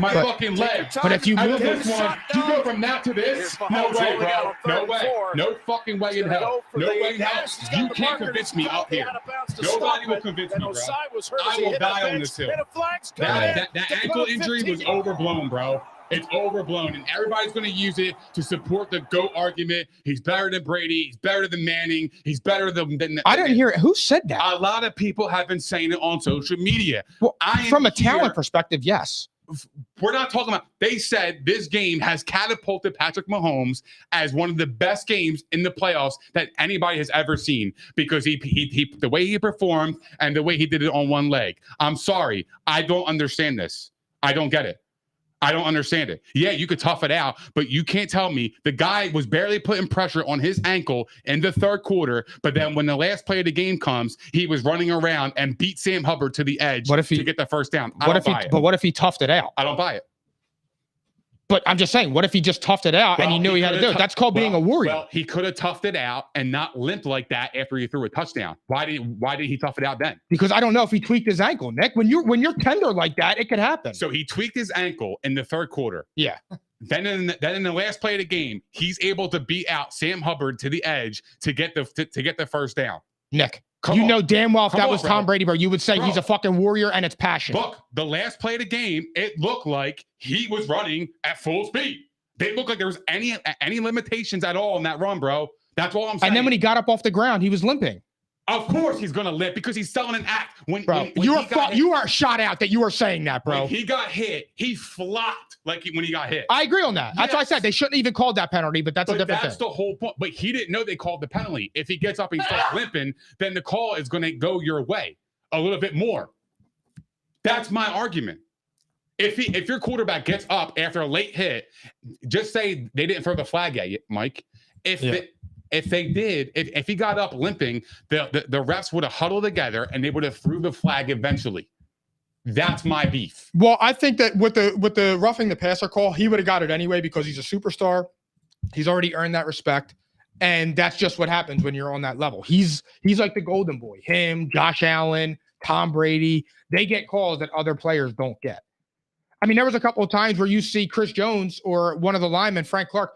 my fucking leg. But if you move this one, you go from that to this? No way, bro. No way. No fucking way in hell. No way in hell. You can't convince me up here. Nobody will convince me, bro. I will die on this hill. That ankle injury was overblown, bro. It's overblown, and everybody's going to use it to support the GOAT argument. He's better than Brady. He's better than Manning. He's better than I didn't hear it. Who said that? A lot of people have been saying it on social media. Well, from a talent perspective, yes. We're not talking about. They said this game has catapulted Patrick Mahomes as one of the best games in the playoffs that anybody has ever seen because he the way he performed and the way he did it on one leg. I'm sorry, I don't understand this. I don't get it. I don't understand it. Yeah, you could tough it out, but you can't tell me the guy was barely putting pressure on his ankle in the 3rd quarter, but then when the last play of the game comes, he was running around and beat Sam Hubbard to the edge to get the first down. But what if he toughed it out? I don't buy it. But I'm just saying, what if he just toughed it out and he knew he had to do it? That's called being a warrior. Well, he could have toughed it out and not limped like that after he threw a touchdown. Why did he tough it out then? Because I don't know if he tweaked his ankle, Nick. When you're tender like that, it could happen. So he tweaked his ankle in the 3rd quarter. Yeah. Then in the last play of the game, he's able to beat out Sam Hubbard to the edge to get the first down. Nick, you know damn well if that was Tom Brady, bro, you would say he's a fucking warrior and it's passion. Look, the last play of the game, it looked like he was running at full speed. Didn't look like there was any limitations at all in that run, bro. That's all I'm saying. And then when he got up off the ground, he was limping. Of course he's gonna limp because he's selling an act. When you are shot out that you are saying that, bro. When he got hit, he flopped when he got hit. I agree on that. Yes. That's why I said they shouldn't even called that penalty, but that's a different thing. That's the whole point. But he didn't know they called the penalty. If he gets up and starts limping, then the call is gonna go your way a little bit more. That's my argument. If your quarterback gets up after a late hit, just say they didn't throw the flag at you, Mike. If they did, if he got up limping, the refs would have huddled together and they would have threw the flag eventually. That's my beef. Well, I think that with the roughing the passer call, he would have got it anyway because he's a superstar. He's already earned that respect. And that's just what happens when you're on that level. He's like the golden boy. Him, Josh Allen, Tom Brady, they get calls that other players don't get. I mean, there was a couple of times where you see Chris Jones or one of the linemen, Frank Clark,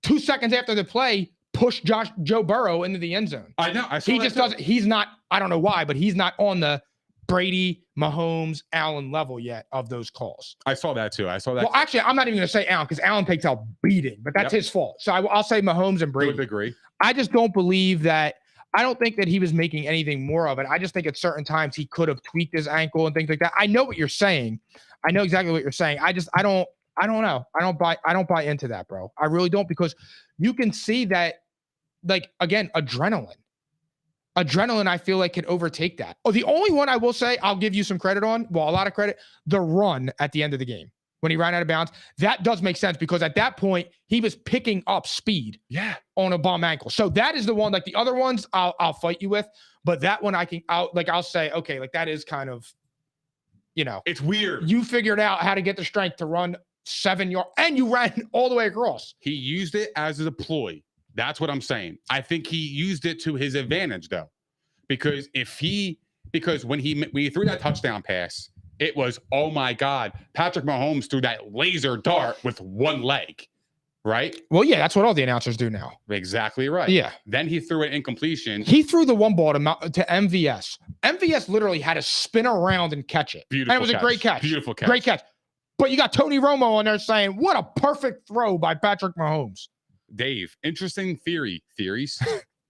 2 seconds after the play, push Joe Burrow into the end zone. I know. He just doesn't. He's not. I don't know why, but he's not on the Brady, Mahomes, Allen level yet of those calls. I saw that too. I saw that. Well, actually, I'm not even going to say Allen because Allen takes a beating, but that's his fault. So I'll say Mahomes and Brady. I would agree. I just don't believe that. I don't think that he was making anything more of it. I just think at certain times he could have tweaked his ankle and things like that. I know what you're saying. I know exactly what you're saying. I don't know. I don't buy into that, bro. I really don't, because you can see that, like, again, adrenaline, I feel like can overtake that. Oh, the only one I will say I'll give you some credit on, well, a lot of credit, the run at the end of the game when he ran out of bounds. That does make sense because at that point he was picking up speed on a bum ankle. So that is the one. Like the other ones I'll fight you with, but that one I'll say, okay, like that is kind of, it's weird. You figured out how to get the strength to run 7 yards and you ran all the way across. He used it as a ploy. That's what I'm saying. I think he used it to his advantage though, because when he threw that touchdown pass, it was, oh my God, Patrick Mahomes threw that laser dart with one leg, right? Well, yeah, that's what all the announcers do now. Exactly right. Yeah. Then he threw an incompletion. He threw the one ball to MVS. MVS literally had to spin around and catch it. Beautiful. And it was catch. a great catch. Beautiful catch. Great catch. But you got Tony Romo on there saying, what a perfect throw by Patrick Mahomes. Dave, interesting theories.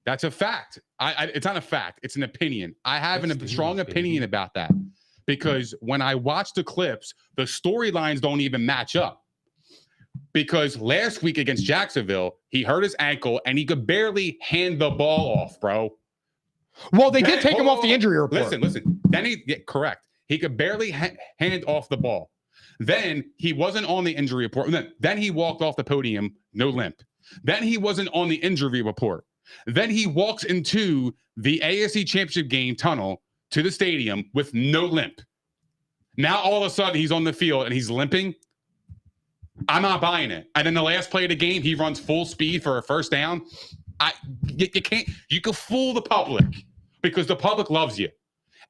That's a fact. It's not a fact. It's an opinion. I have a strong opinion about that because when I watch the clips, the storylines don't even match up. Because last week against Jacksonville, he hurt his ankle and he could barely hand the ball off, bro. Well, they did take him off the injury report. Listen. Then correct. He could barely hand off the ball. Then he wasn't on the injury report. Then he walked off the podium, no limp. Then he wasn't on the injury report. Then he walks into the AFC Championship game tunnel to the stadium with no limp. Now all of a sudden he's on the field and he's limping. I'm not buying it. And then the last play of the game, he runs full speed for a first down. You can fool the public because the public loves you.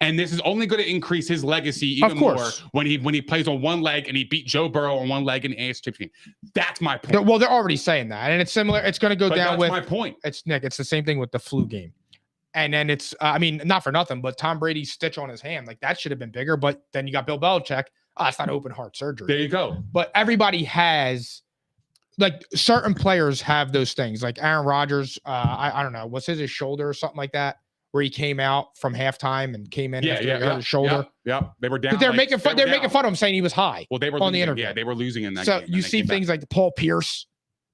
And this is only going to increase his legacy even more when he plays on one leg and he beat Joe Burrow on one leg in the AFC Championship game. That's my point. Well, they're already saying that. And it's similar. It's going to go down with. That's my point. It's Nick. It's the same thing with the flu game. And then it's, not for nothing, but Tom Brady's stitch on his hand, like that should have been bigger. But then you got Bill Belichick. It's not open heart surgery. There you go. But everybody has, like, certain players have those things. Like Aaron Rodgers, I don't know, was his shoulder or something like that, where he came out from halftime and came in after his shoulder. Yeah. They were down. They're making fun of him saying he was high. Well, they were on losing, the interview. Yeah, they were losing in that so game. So you see things like Paul Pierce.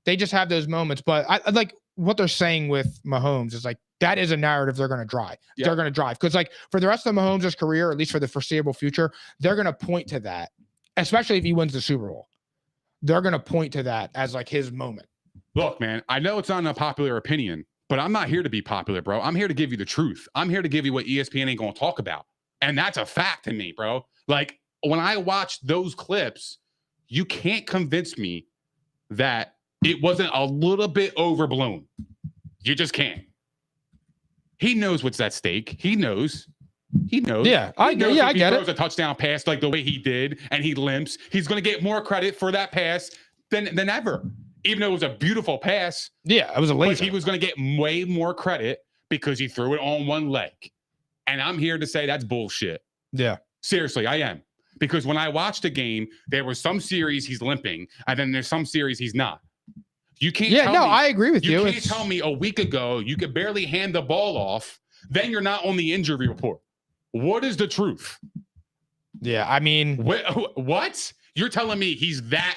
They just have those moments. But I like what they're saying with Mahomes is like, that is a narrative they're going to drive. Yeah. They're going to drive. Because like for the rest of Mahomes' career, at least for the foreseeable future, they're going to point to that, especially if he wins the Super Bowl. They're going to point to that as like his moment. Look, man, I know it's not an unpopular opinion, but I'm not here to be popular, bro. I'm here to give you the truth. I'm here to give you what ESPN ain't going to talk about. And that's a fact to me, bro. Like when I watch those clips, you can't convince me that it wasn't a little bit overblown. You just can't. He knows what's at stake. He knows. Yeah, I get it. He throws a touchdown pass like the way he did, and he limps. He's going to get more credit for that pass than ever. Even though it was a beautiful pass. Yeah, it was a laser. But he was going to get way more credit because he threw it on one leg. And I'm here to say that's bullshit. Yeah. Seriously, I am. Because when I watched the game, there was some series he's limping, and then there's some series he's not. You can't tell me, I agree with you. You can't tell me a week ago you could barely hand the ball off, then you're not on the injury report. What is the truth? Yeah, I mean... What? You're telling me he's that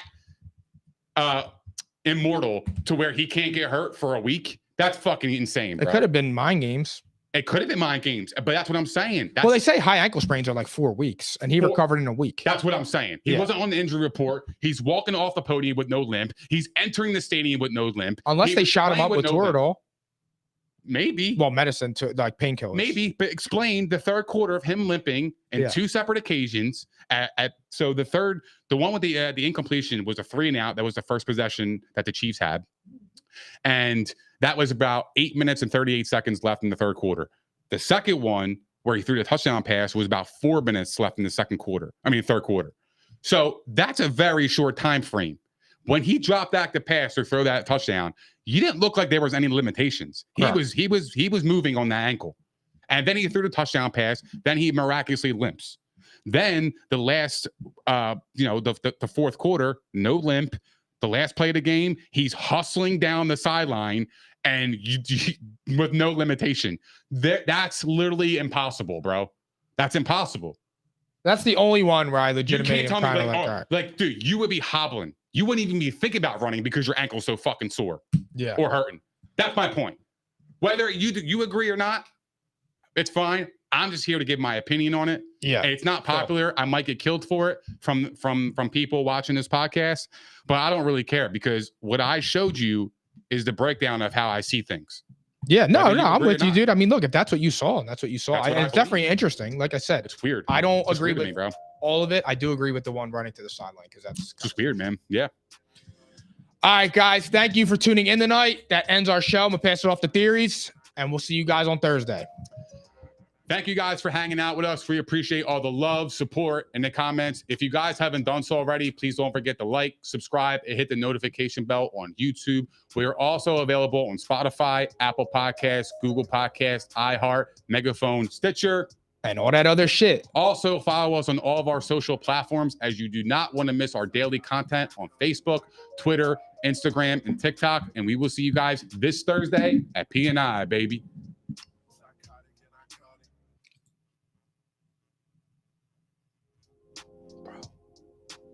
immortal to where he can't get hurt for a week? That's fucking insane, bro. It could have been mind games. It could have been mind games, but that's what I'm saying. Well, they say high ankle sprains are like 4 weeks, and he recovered in a week. That's what I'm saying. He wasn't on the injury report. He's walking off the podium with no limp. He's entering the stadium with no limp. Unless they shot him up with Toradol. Maybe. Well, medicine to like painkillers. Maybe, but explain the third quarter of him limping in two separate occasions. So the one with the incompletion was a 3-and-out. That was the first possession that the Chiefs had, and that was about 8 minutes and 38 seconds left in the third quarter. The second one, where he threw the touchdown pass, was about 4 minutes left in the third quarter. So that's a very short time frame. When he dropped back the pass or throw that touchdown, you didn't look like there was any limitations. He was moving on that ankle. And then he threw the touchdown pass. Then he miraculously limps. Then the last, the fourth quarter, no limp. The last play of the game, he's hustling down the sideline and with no limitation. That's literally impossible, bro. That's impossible. That's the only one where I legitimately am kind of like, dude, you would be hobbling. You wouldn't even be thinking about running because your ankle's so fucking sore. Yeah. Or hurting. That's my point. Whether you agree or not, it's fine. I'm just here to give my opinion on it. Yeah. It's not popular. I might get killed for it from people watching this podcast, but I don't really care because what I showed you is the breakdown of how I see things. Yeah, no, I'm with you, dude. I mean, look, if that's what you saw, it's definitely interesting. Like I said, it's weird. I don't agree with me, bro. All of it. I do agree with the one running to the sideline because that's just weird, man. Yeah. All right, guys. Thank you for tuning in tonight. That ends our show. I'm gonna pass it off to Theories, and we'll see you guys on Thursday. Thank you guys for hanging out with us. We appreciate all the love, support, and the comments. If you guys haven't done so already, please don't forget to like, subscribe, and hit the notification bell on YouTube. We are also available on Spotify, Apple Podcasts, Google Podcasts, iHeart, Megaphone, Stitcher, and all that other shit. Also, follow us on all of our social platforms as you do not want to miss our daily content on Facebook, Twitter, Instagram, and TikTok. And we will see you guys this Thursday at P&I, baby.